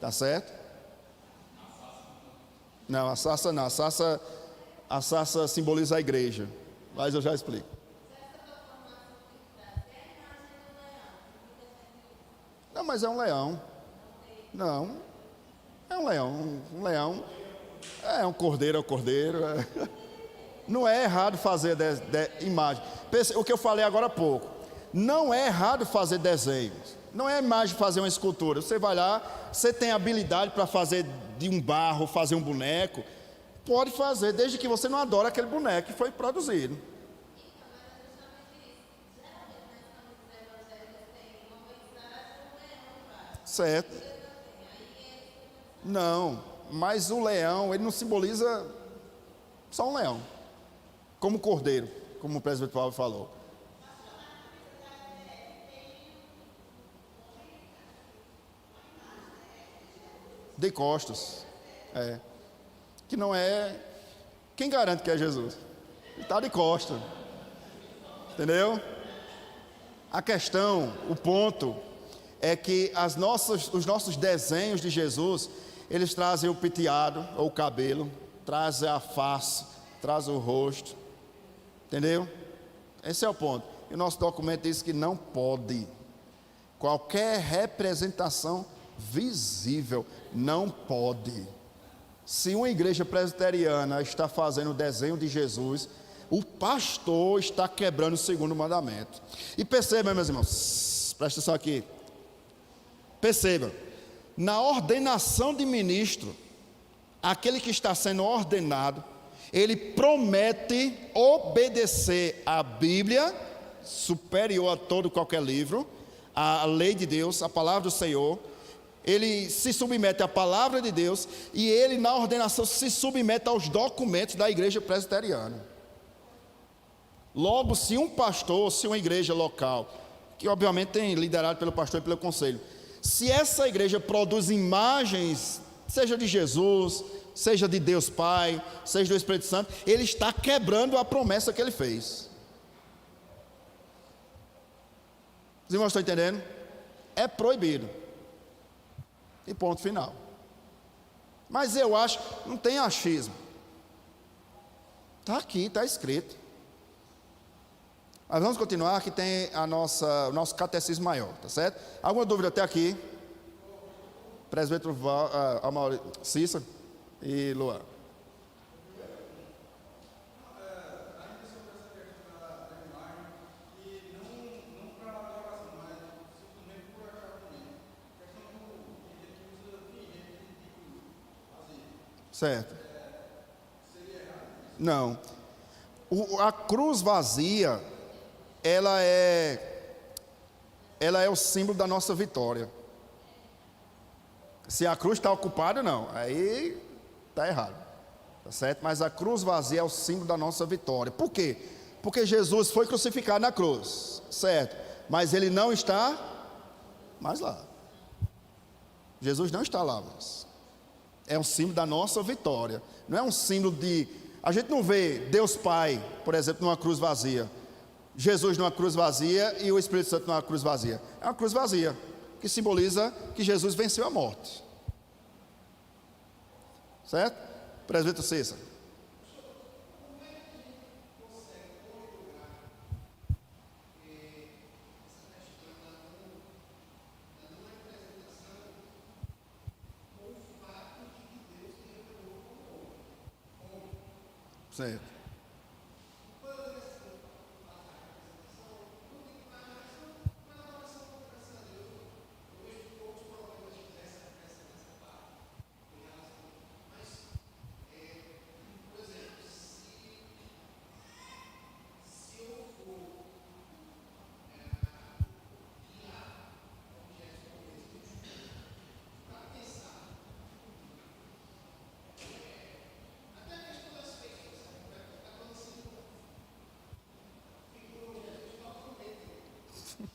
tá certo? Não, a sarça não, A sarça simboliza a igreja, mas eu já explico. Não, mas é um leão. Não, é um leão. Um leão é um cordeiro, é um cordeiro. Não é errado fazer imagem. O que eu falei agora há pouco. Não é errado fazer desenhos. Não é imagem fazer uma escultura. Você vai lá, você tem habilidade para fazer de um barro, fazer um boneco. Pode fazer, desde que você não adore aquele boneco que foi produzido. Certo. Não, mas o leão, ele não simboliza só um leão. Como cordeiro, como o presbítero Paulo falou. De costas. Que não é. Quem garante que é Jesus? Ele está de costas. Entendeu? A questão, o ponto, é que os nossos desenhos de Jesus, eles trazem o penteado ou o cabelo, trazem a face, trazem o rosto. Entendeu? Esse é o ponto. E o nosso documento diz que não pode. Qualquer representação visível não pode. Se uma igreja presbiteriana está fazendo o desenho de Jesus, o pastor está quebrando o segundo mandamento. E perceba, meus irmãos, presta atenção aqui. Perceba, na ordenação de ministro, aquele que está sendo ordenado, ele promete obedecer à Bíblia, superior a todo qualquer livro, a lei de Deus, a palavra do Senhor. Ele se submete à palavra de Deus e ele na ordenação se submete aos documentos da igreja presbiteriana. Logo, se um pastor, se uma igreja local, que obviamente tem liderado pelo pastor e pelo conselho, se essa igreja produz imagens, seja de Jesus, seja de Deus Pai, seja do Espírito Santo, ele está quebrando a promessa que ele fez. Os irmãos estão entendendo? É proibido. E ponto final. Mas eu acho, não tem achismo. Está aqui, está escrito. Mas vamos continuar, que tem o nosso catecismo maior, tá certo? Alguma dúvida até aqui? Presbítero Cícero e Luan. Certo. Não. A cruz vazia, ela é o símbolo da nossa vitória. Se a cruz está ocupada, não, aí está errado, tá certo? Mas a cruz vazia é o símbolo da nossa vitória. Por quê? Porque Jesus foi crucificado na cruz, certo? Mas ele não está mais lá. Jesus não está lá, mas é um símbolo da nossa vitória. Não é um símbolo de... A gente não vê Deus Pai, por exemplo, numa cruz vazia, Jesus numa cruz vazia e o Espírito Santo numa cruz vazia. É uma cruz vazia, que simboliza que Jesus venceu a morte. Certo? Presbítero Cícero. Certo.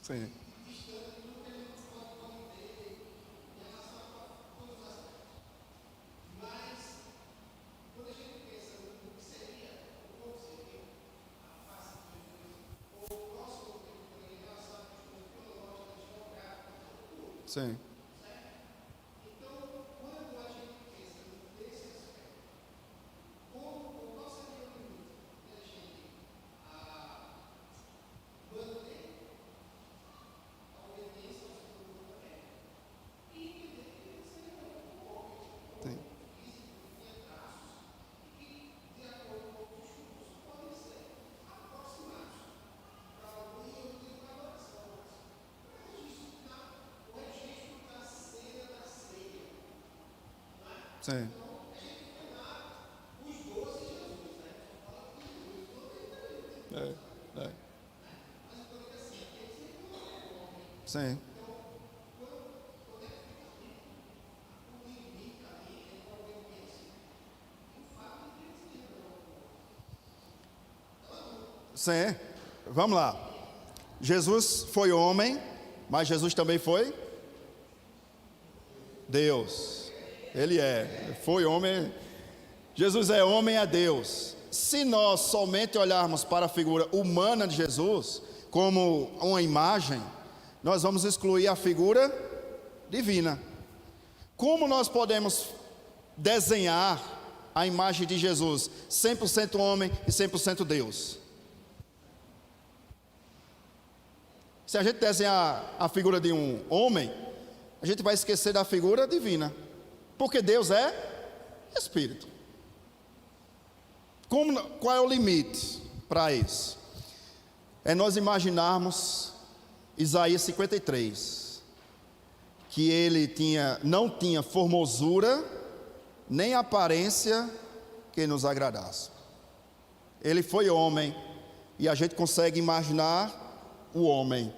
Sim. Sim. Sim. É. Sim. Sim. Vamos lá. Jesus foi homem, mas Jesus também foi Deus. Ele foi homem. Jesus é homem, é Deus. Se nós somente olharmos para a figura humana de Jesus como uma imagem, nós vamos excluir a figura divina. Como nós podemos desenhar a imagem de Jesus 100% homem e 100% Deus? Se a gente desenhar a figura de um homem, a gente vai esquecer da figura divina, porque Deus é Espírito. Qual é o limite para isso? É nós imaginarmos Isaías 53, que ele não tinha formosura, nem aparência que nos agradasse. Ele foi homem, e a gente consegue imaginar o homem,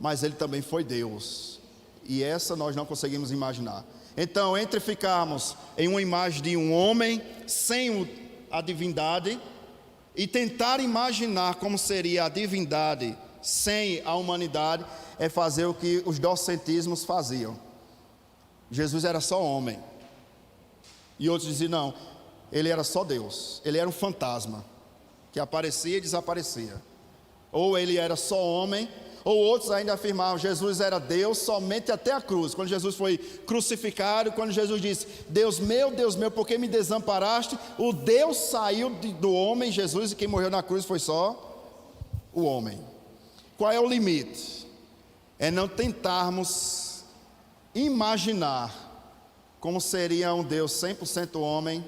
mas ele também foi Deus, e essa nós não conseguimos imaginar. Então, entre ficarmos em uma imagem de um homem sem a divindade e tentar imaginar como seria a divindade sem a humanidade, é fazer o que os docentismos faziam. Jesus era só homem, e outros diziam não, ele era só Deus, ele era um fantasma que aparecia e desaparecia. Ou ele era só homem, ou outros ainda afirmavam Jesus era Deus somente até a cruz. Quando Jesus foi crucificado, quando Jesus disse Deus meu, por que me desamparaste? O Deus saiu do homem Jesus, e quem morreu na cruz foi só o homem. Qual é o limite? É não tentarmos imaginar como seria um Deus 100% homem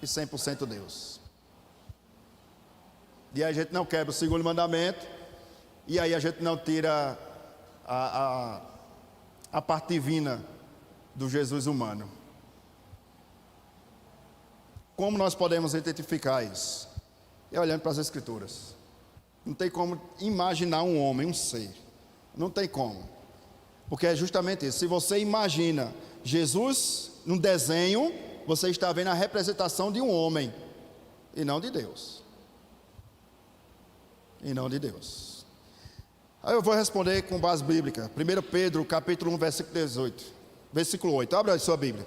e 100% Deus. E aí a gente não quebra o segundo mandamento, e aí a gente não tira a parte divina do Jesus humano. Como nós podemos identificar isso? É olhando para as Escrituras. Não tem como imaginar um homem, um ser. Não tem como. Porque é justamente isso. Se você imagina Jesus num desenho, você está vendo a representação de um homem, e não de Deus. E não de Deus. Aí eu vou responder com base bíblica. 1 Pedro, capítulo 1, versículo 8. Abra aí sua Bíblia.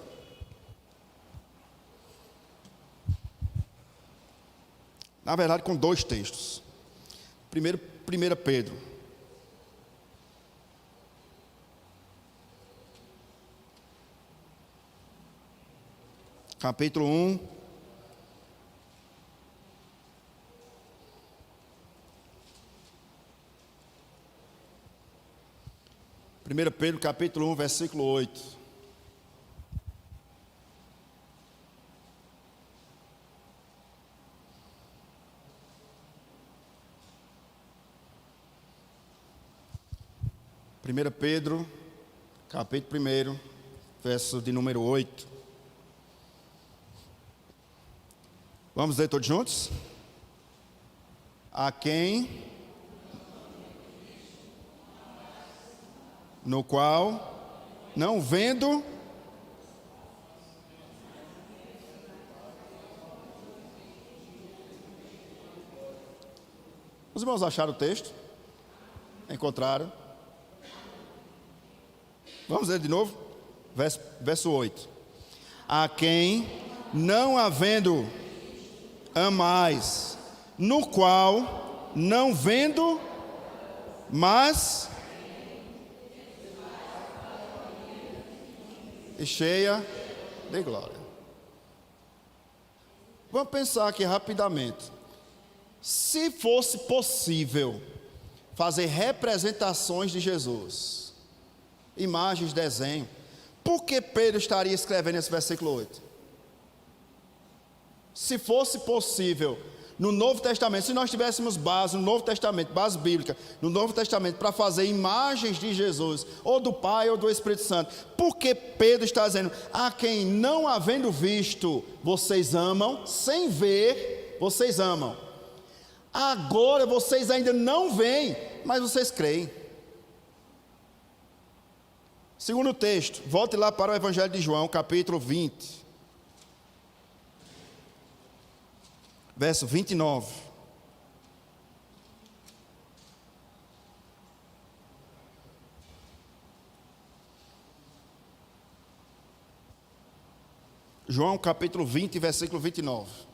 Na verdade, com dois textos. 1 Pedro. Capítulo 1. Primeiro Pedro, capítulo 1, versículo 8. Primeiro Pedro, capítulo 1, verso de número 8. Vamos ler todos juntos? A quem, no qual, não vendo, os irmãos acharam o texto? Encontraram? Vamos ler de novo? Verso 8. A quem, não havendo amais, no qual, não vendo, mas e cheia de glória. Vamos pensar aqui rapidamente. Se fosse possível fazer representações de Jesus, imagens, desenho, por que Pedro estaria escrevendo esse versículo 8? Se fosse possível no Novo Testamento, se nós tivéssemos base no Novo Testamento, base bíblica, no Novo Testamento, para fazer imagens de Jesus, ou do Pai ou do Espírito Santo, porque Pedro está dizendo, a quem não havendo visto, vocês amam, sem ver, vocês amam. Agora vocês ainda não veem, mas vocês creem. Segundo texto, volte lá para o Evangelho de João, capítulo 20. Verso 29. João capítulo 20, versículo 29.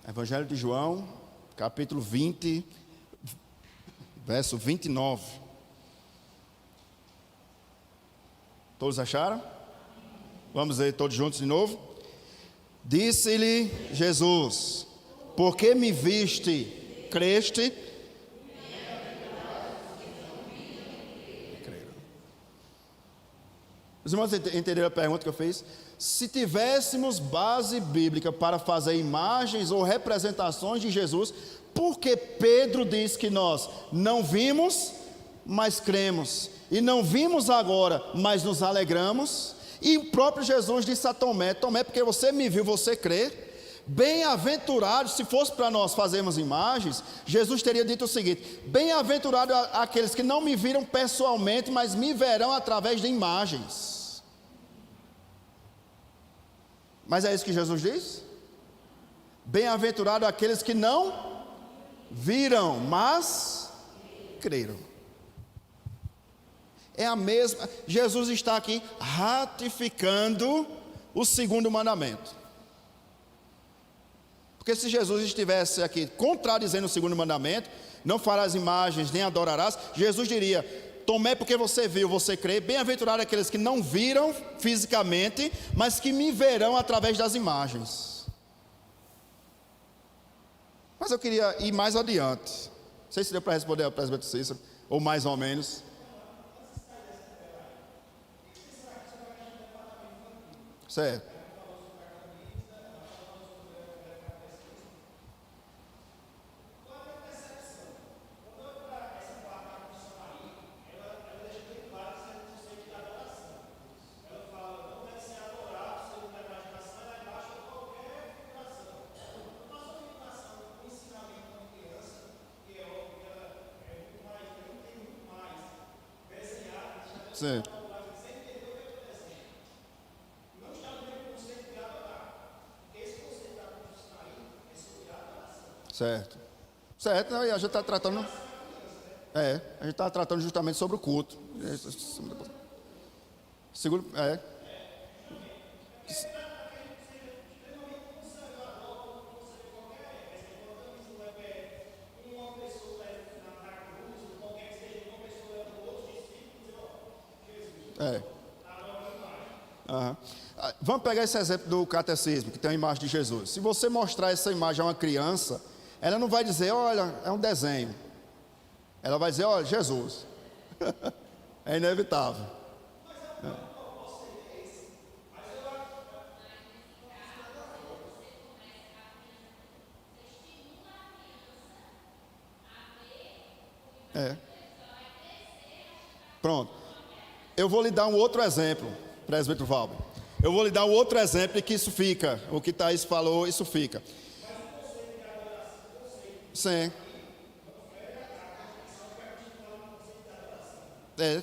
Evangelho de João, capítulo 20, verso 29. Todos acharam? Vamos ler todos juntos de novo? Disse-lhe Jesus: por que me viste, creste? Os irmãos entenderam a pergunta que eu fiz? Se tivéssemos base bíblica para fazer imagens ou representações de Jesus, por que Pedro diz que nós não vimos, mas cremos? E não vimos agora, mas nos alegramos? E o próprio Jesus disse a Tomé: Tomé, porque você me viu, você crê? Bem-aventurado, se fosse para nós fazermos imagens, Jesus teria dito o seguinte: bem-aventurado aqueles que não me viram pessoalmente, mas me verão através de imagens. Mas é isso que Jesus diz? Bem-aventurado aqueles que não viram, mas creram. É a mesma. Jesus está aqui ratificando o segundo mandamento. Porque se Jesus estivesse aqui contradizendo o segundo mandamento, não farás imagens nem adorarás, Jesus diria: Tomé, porque você viu, você crê. Bem-aventurado aqueles que não viram fisicamente, mas que me verão através das imagens. Mas eu queria ir mais adiante. Não sei se deu para responder ao presbítero Cícero, ou mais ou menos. Certo. Sim. Certo. Certo, a gente está tratando. A gente está tratando justamente sobre o culto. Seguro. Vamos pegar esse exemplo do catecismo, que tem a imagem de Jesus. Se você mostrar essa imagem a uma criança, ela não vai dizer: olha, é um desenho. Ela vai dizer: olha, Jesus. É inevitável. Pronto. Eu vou lhe dar um outro exemplo, presbítero Valber. Eu vou lhe dar um outro exemplo e que isso fica. O que Thaís falou, isso fica. Sim.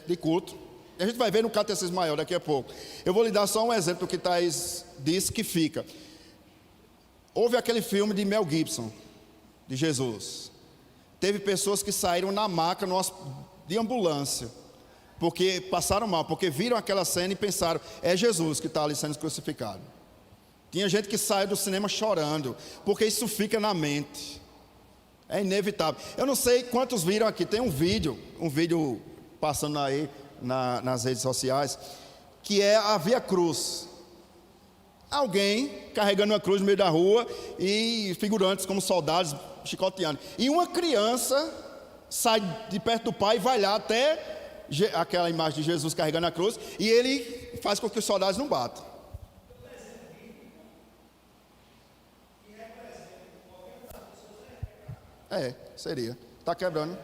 De culto. E a gente vai ver no catecismo maior daqui a pouco. Eu vou lhe dar só um exemplo do que Thaís disse que fica. Houve aquele filme de Mel Gibson, de Jesus. Teve pessoas que saíram na maca de ambulância, porque passaram mal, porque viram aquela cena e pensaram: é Jesus que está ali sendo crucificado. Tinha gente que saiu do cinema chorando, porque isso fica na mente. É inevitável. Eu não sei quantos viram aqui, tem um vídeo passando aí nas redes sociais, que é a Via Cruz. Alguém carregando uma cruz no meio da rua e figurantes como soldados chicoteando. E uma criança sai de perto do pai e vai lá até aquela imagem de Jesus carregando a cruz, e ele faz com que os soldados não batam. Seria. Está quebrando.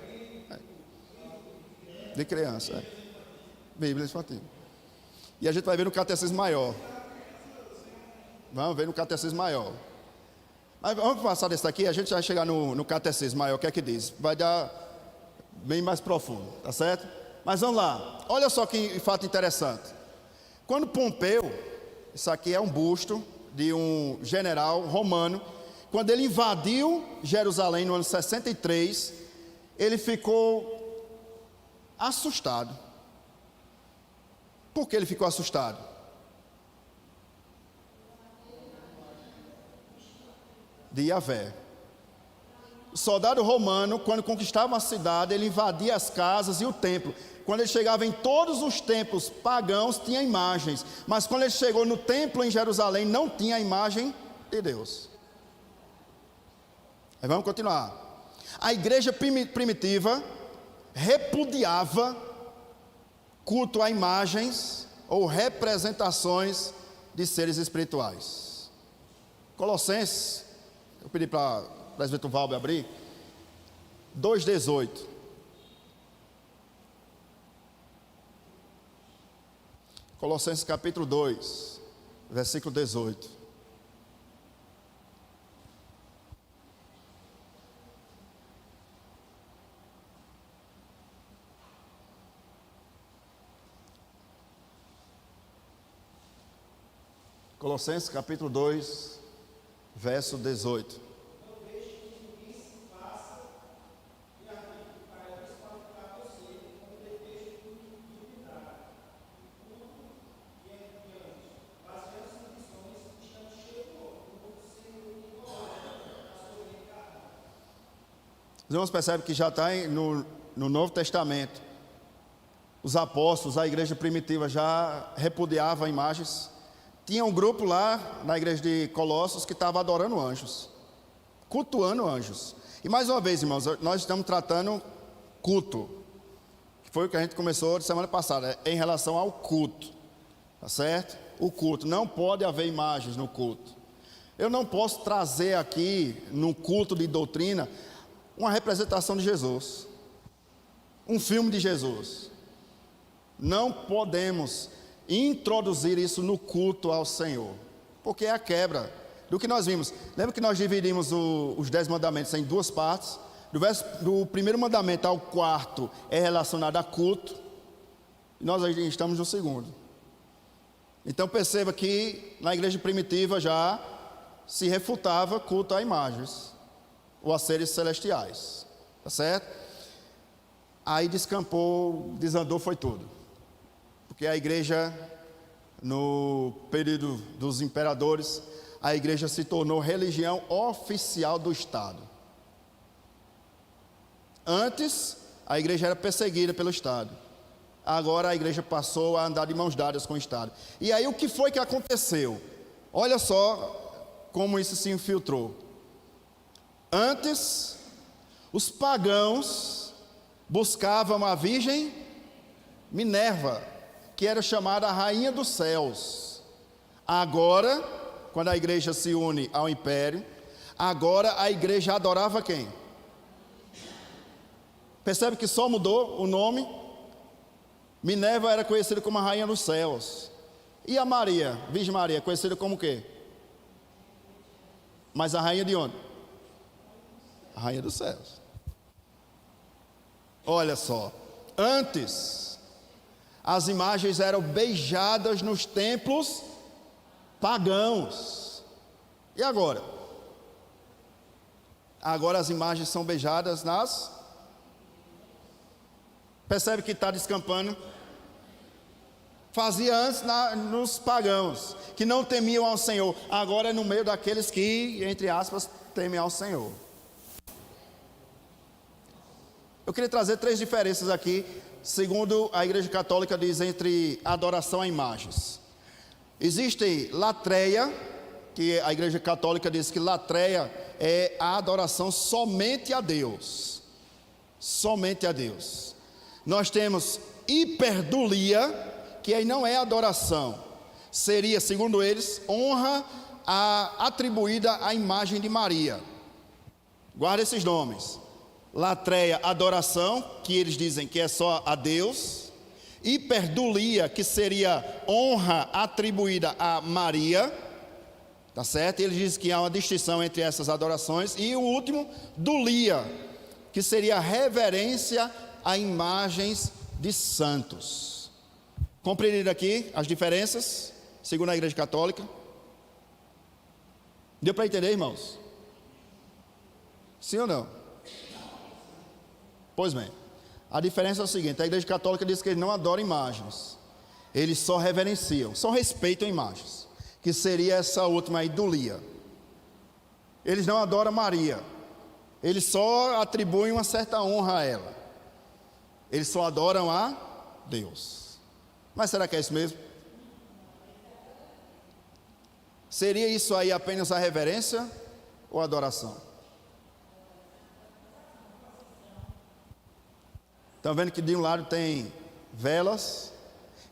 De criança. Bíblia infantil. E a gente vai ver no catecismo maior. Vamos ver no catecismo maior. Mas vamos passar desse daqui, a gente vai chegar no catecismo maior, o que é que diz? Vai dar bem mais profundo, tá certo? Mas vamos lá. Olha só que fato interessante. Quando Pompeu, isso aqui é um busto de um general romano, quando ele invadiu Jerusalém no ano 63, ele ficou assustado. Por que ele ficou assustado? De Yahvé. O soldado romano, quando conquistava uma cidade, ele invadia as casas e o templo. Quando ele chegava em todos os templos pagãos, tinha imagens. Mas quando ele chegou no templo em Jerusalém, não tinha a imagem de Deus. Aí vamos continuar. A igreja primitiva repudiava culto a imagens ou representações de seres espirituais. Colossenses, eu pedi para o presbítero Valber abrir, 2,18. Colossenses capítulo 2, versículo 18. Colossenses capítulo 2, verso 18. Os irmãos percebem que já está no Novo Testamento. Os apóstolos, a igreja primitiva já repudiava imagens. Tinha um grupo lá na igreja de Colossos que estava adorando anjos, cultuando anjos. E mais uma vez, irmãos, nós estamos tratando culto, que foi o que a gente começou de semana passada, em relação ao culto, tá certo? O culto, não pode haver imagens no culto. Eu não posso trazer aqui, no culto de doutrina, uma representação de Jesus, um filme de Jesus. Não podemos introduzir isso no culto ao Senhor, porque é a quebra do que nós vimos. Lembra que nós dividimos os 10 mandamentos em duas partes? Do primeiro mandamento ao quarto é relacionado a culto, e nós estamos no segundo. Então perceba que na igreja primitiva já se refutava culto a imagens ou a seres celestiais, tá certo? Aí descampou, desandou, foi tudo. Porque a igreja, no período dos imperadores, a igreja se tornou religião oficial do Estado. Antes, a igreja era perseguida pelo Estado. Agora a igreja passou a andar de mãos dadas com o Estado. E aí o que foi que aconteceu? Olha só como isso se infiltrou. Antes, os pagãos buscavam a virgem Minerva, que era chamada a rainha dos céus. Agora, quando a igreja se une ao império, agora a igreja adorava quem? Percebe que só mudou o nome? Minerva era conhecida como a rainha dos céus. E a Maria, Virgem Maria, conhecida como o quê? Mas a rainha de onde? A rainha dos céus. Olha só, antes as imagens eram beijadas nos templos pagãos. E agora? Agora as imagens são beijadas nas... Percebe que está descampando? Fazia antes nos pagãos, que não temiam ao Senhor. Agora é no meio daqueles que, entre aspas, temem ao Senhor. Eu queria trazer 3 diferenças aqui, segundo a Igreja Católica diz, entre adoração a imagens. Existe latreia, que a Igreja Católica diz que latreia é a adoração somente a Deus. somente a Deus. Nós temos hiperdulia, que aí não é adoração, seria, segundo eles, honra atribuída à imagem de Maria. Guarda esses nomes: latreia, adoração, que eles dizem que é só a Deus; hiperdulia, que seria honra atribuída a Maria, tá certo? Eles dizem que há uma distinção entre essas adorações. E o último, dulia, que seria reverência a imagens de santos. Compreendido aqui as diferenças, segundo a Igreja Católica? Deu para entender, irmãos? Sim ou não? Pois bem, a diferença é o seguinte: a Igreja Católica diz que eles não adoram imagens, eles só reverenciam, só respeitam imagens, que seria essa última idolia. Eles não adoram Maria, eles só atribuem uma certa honra a ela, eles só adoram a Deus. Mas será que é isso mesmo? Seria isso aí apenas a reverência ou adoração? Estão vendo que de um lado tem velas?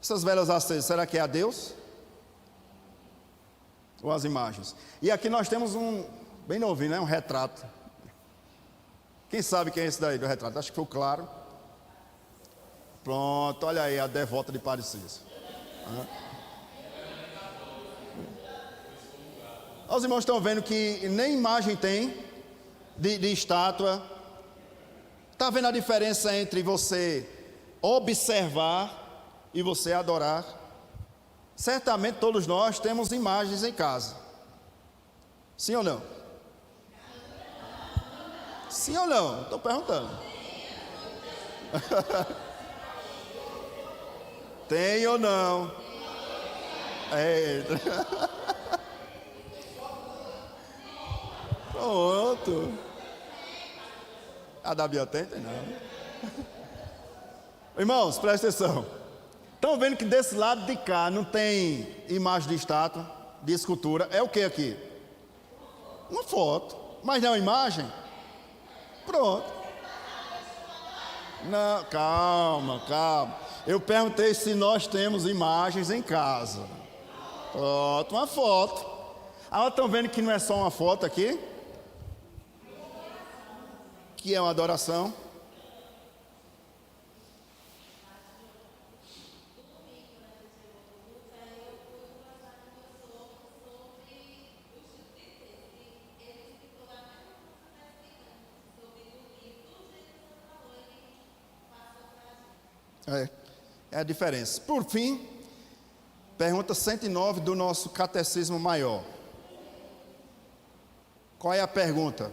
Essas velas acesas, será que é a Deus? Ou as imagens? E aqui nós temos um, bem novinho, né? Um retrato. Quem sabe quem é esse daí do retrato? Acho que foi claro. Pronto, olha aí a devota de Padre Cícero. Os irmãos estão vendo que nem imagem tem de estátua. Está vendo a diferença entre você observar e você adorar? Certamente todos nós temos imagens em casa. Sim ou não? Sim ou não? Estou perguntando. Tem ou não? É. Pronto. A da Bia tem não. Irmãos, presta atenção. Estão vendo que desse lado de cá não tem imagem de estátua, de escultura? É o que aqui? Uma foto. Mas não é uma imagem? Pronto. Não, calma. Eu perguntei se nós temos imagens em casa. Pronto, uma foto. Estão vendo que não é só uma foto aqui? Que é uma adoração. É a diferença. Por fim, pergunta 109 do nosso Catecismo Maior. Qual é a pergunta?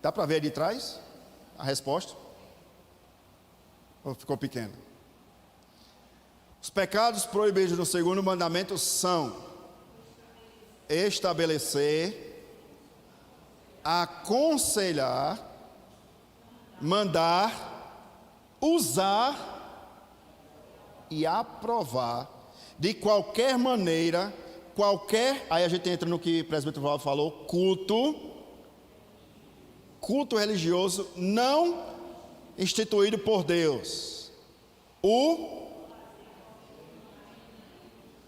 Dá para ver aí de trás a resposta? Ou ficou pequeno? Os pecados proibidos no segundo mandamento são estabelecer, aconselhar, mandar, usar e aprovar de qualquer maneira, aí a gente entra no que o presbítero Valdo falou, culto religioso não instituído por Deus,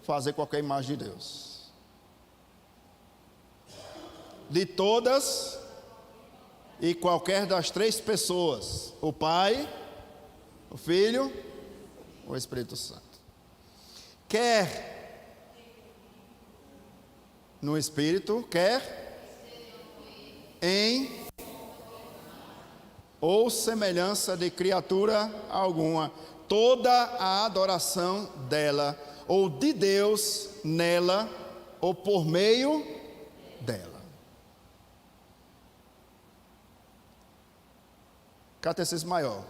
fazer qualquer imagem de Deus, de todas e qualquer das três pessoas, o Pai, o Filho, o Espírito Santo, quer no Espírito, quer em ou semelhança de criatura alguma, toda a adoração dela, ou de Deus nela, ou por meio dela. Catecismo Maior.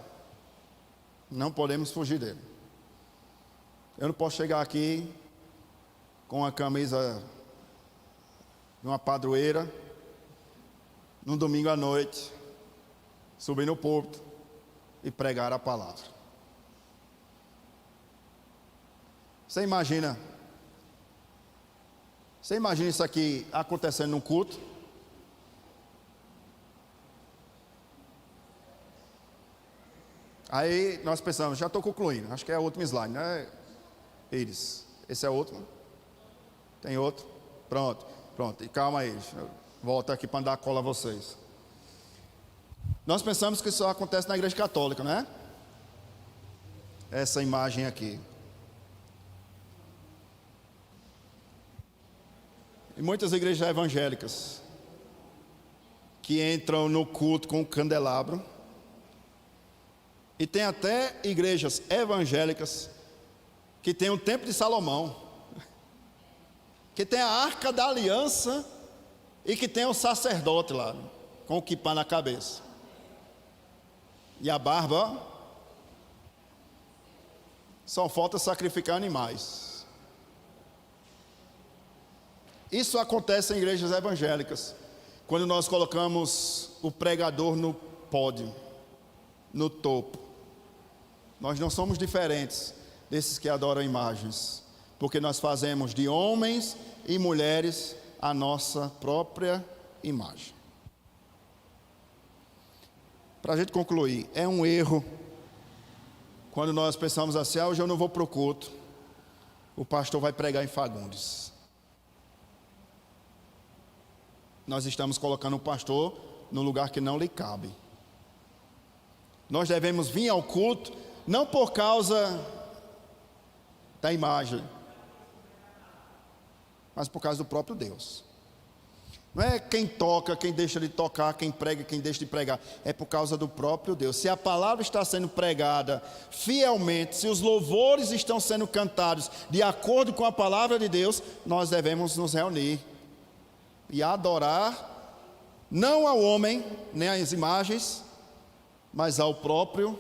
Não podemos fugir dele. Eu não posso chegar aqui com a camisa de uma padroeira, num domingo à noite, subir no púlpito e pregar a palavra. Você imagina isso aqui acontecendo num culto? Aí nós pensamos, já estou concluindo, acho que é o último slide, né? Iris, esse é o último? Tem outro? Pronto, e calma aí, volto aqui para dar cola a vocês. Nós pensamos que isso só acontece na igreja católica, né? Essa imagem aqui. E muitas igrejas evangélicas que entram no culto com o candelabro. E tem até igrejas evangélicas que tem o templo de Salomão, que tem a arca da aliança e que tem o sacerdote lá, com o quipá na cabeça. E a barba, ó, só falta sacrificar animais. Isso acontece em igrejas evangélicas, quando nós colocamos o pregador no pódio, no topo. Nós não somos diferentes desses que adoram imagens, porque nós fazemos de homens e mulheres a nossa própria imagem. Para a gente concluir, é um erro quando nós pensamos assim: hoje eu não vou para o culto, o pastor vai pregar em Fagundes. Nós estamos colocando o pastor no lugar que não lhe cabe. Nós devemos vir ao culto, não por causa da imagem, mas por causa do próprio Deus. Não é quem toca, quem deixa de tocar, quem prega, quem deixa de pregar. É por causa do próprio Deus. Se a palavra está sendo pregada fielmente, se os louvores estão sendo cantados de acordo com a palavra de Deus, nós devemos nos reunir e adorar, não ao homem, nem às imagens, mas ao próprio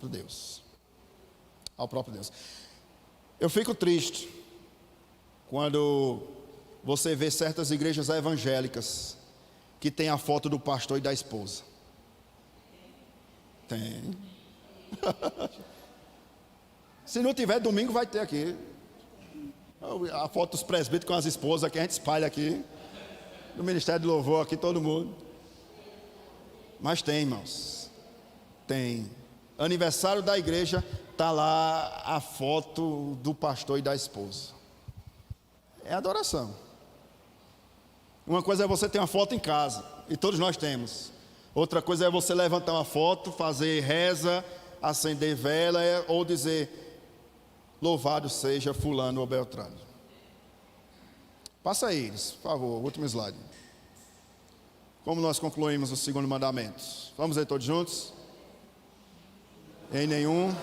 Deus. Ao próprio Deus. Eu fico triste quando você vê certas igrejas evangélicas que tem a foto do pastor e da esposa. Tem. Se não tiver, domingo vai ter aqui. A foto dos presbíteros com as esposas que a gente espalha aqui. No Ministério do Louvor aqui, todo mundo. Mas tem, irmãos. Tem. Aniversário da igreja, está lá a foto do pastor e da esposa. É adoração. Uma coisa é você ter uma foto em casa, e todos nós temos. Outra coisa é você levantar uma foto, fazer reza, acender vela, ou dizer: louvado seja fulano ou beltrano. Passa aí, por favor, último slide. Como nós concluímos o segundo mandamento? Vamos ler todos juntos? Em nenhum,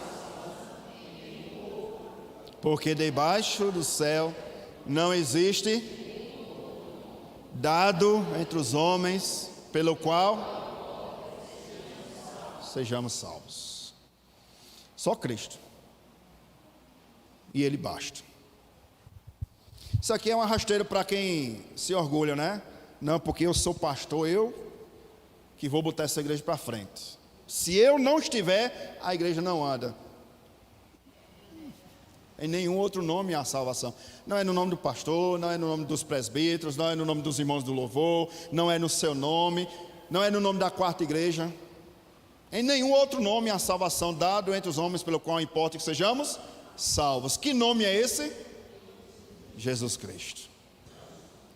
porque debaixo do céu não existe dado entre os homens pelo qual sejamos salvos. Só Cristo. E Ele basta. Isso aqui é uma rasteira para quem se orgulha, né? Não, porque eu sou pastor, eu que vou botar essa igreja para frente. Se eu não estiver, a igreja não anda. Em nenhum outro nome há salvação. Não é no nome do pastor, não é no nome dos presbíteros, não é no nome dos irmãos do louvor, não é no seu nome, não é no nome da quarta igreja. Em nenhum outro nome há salvação dado entre os homens, pelo qual importa que sejamos salvos. Que nome é esse? Jesus Cristo.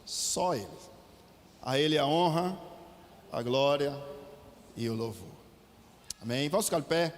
Só Ele. A Ele a honra, a glória e o louvor. Amém? Vamos ficar de pé.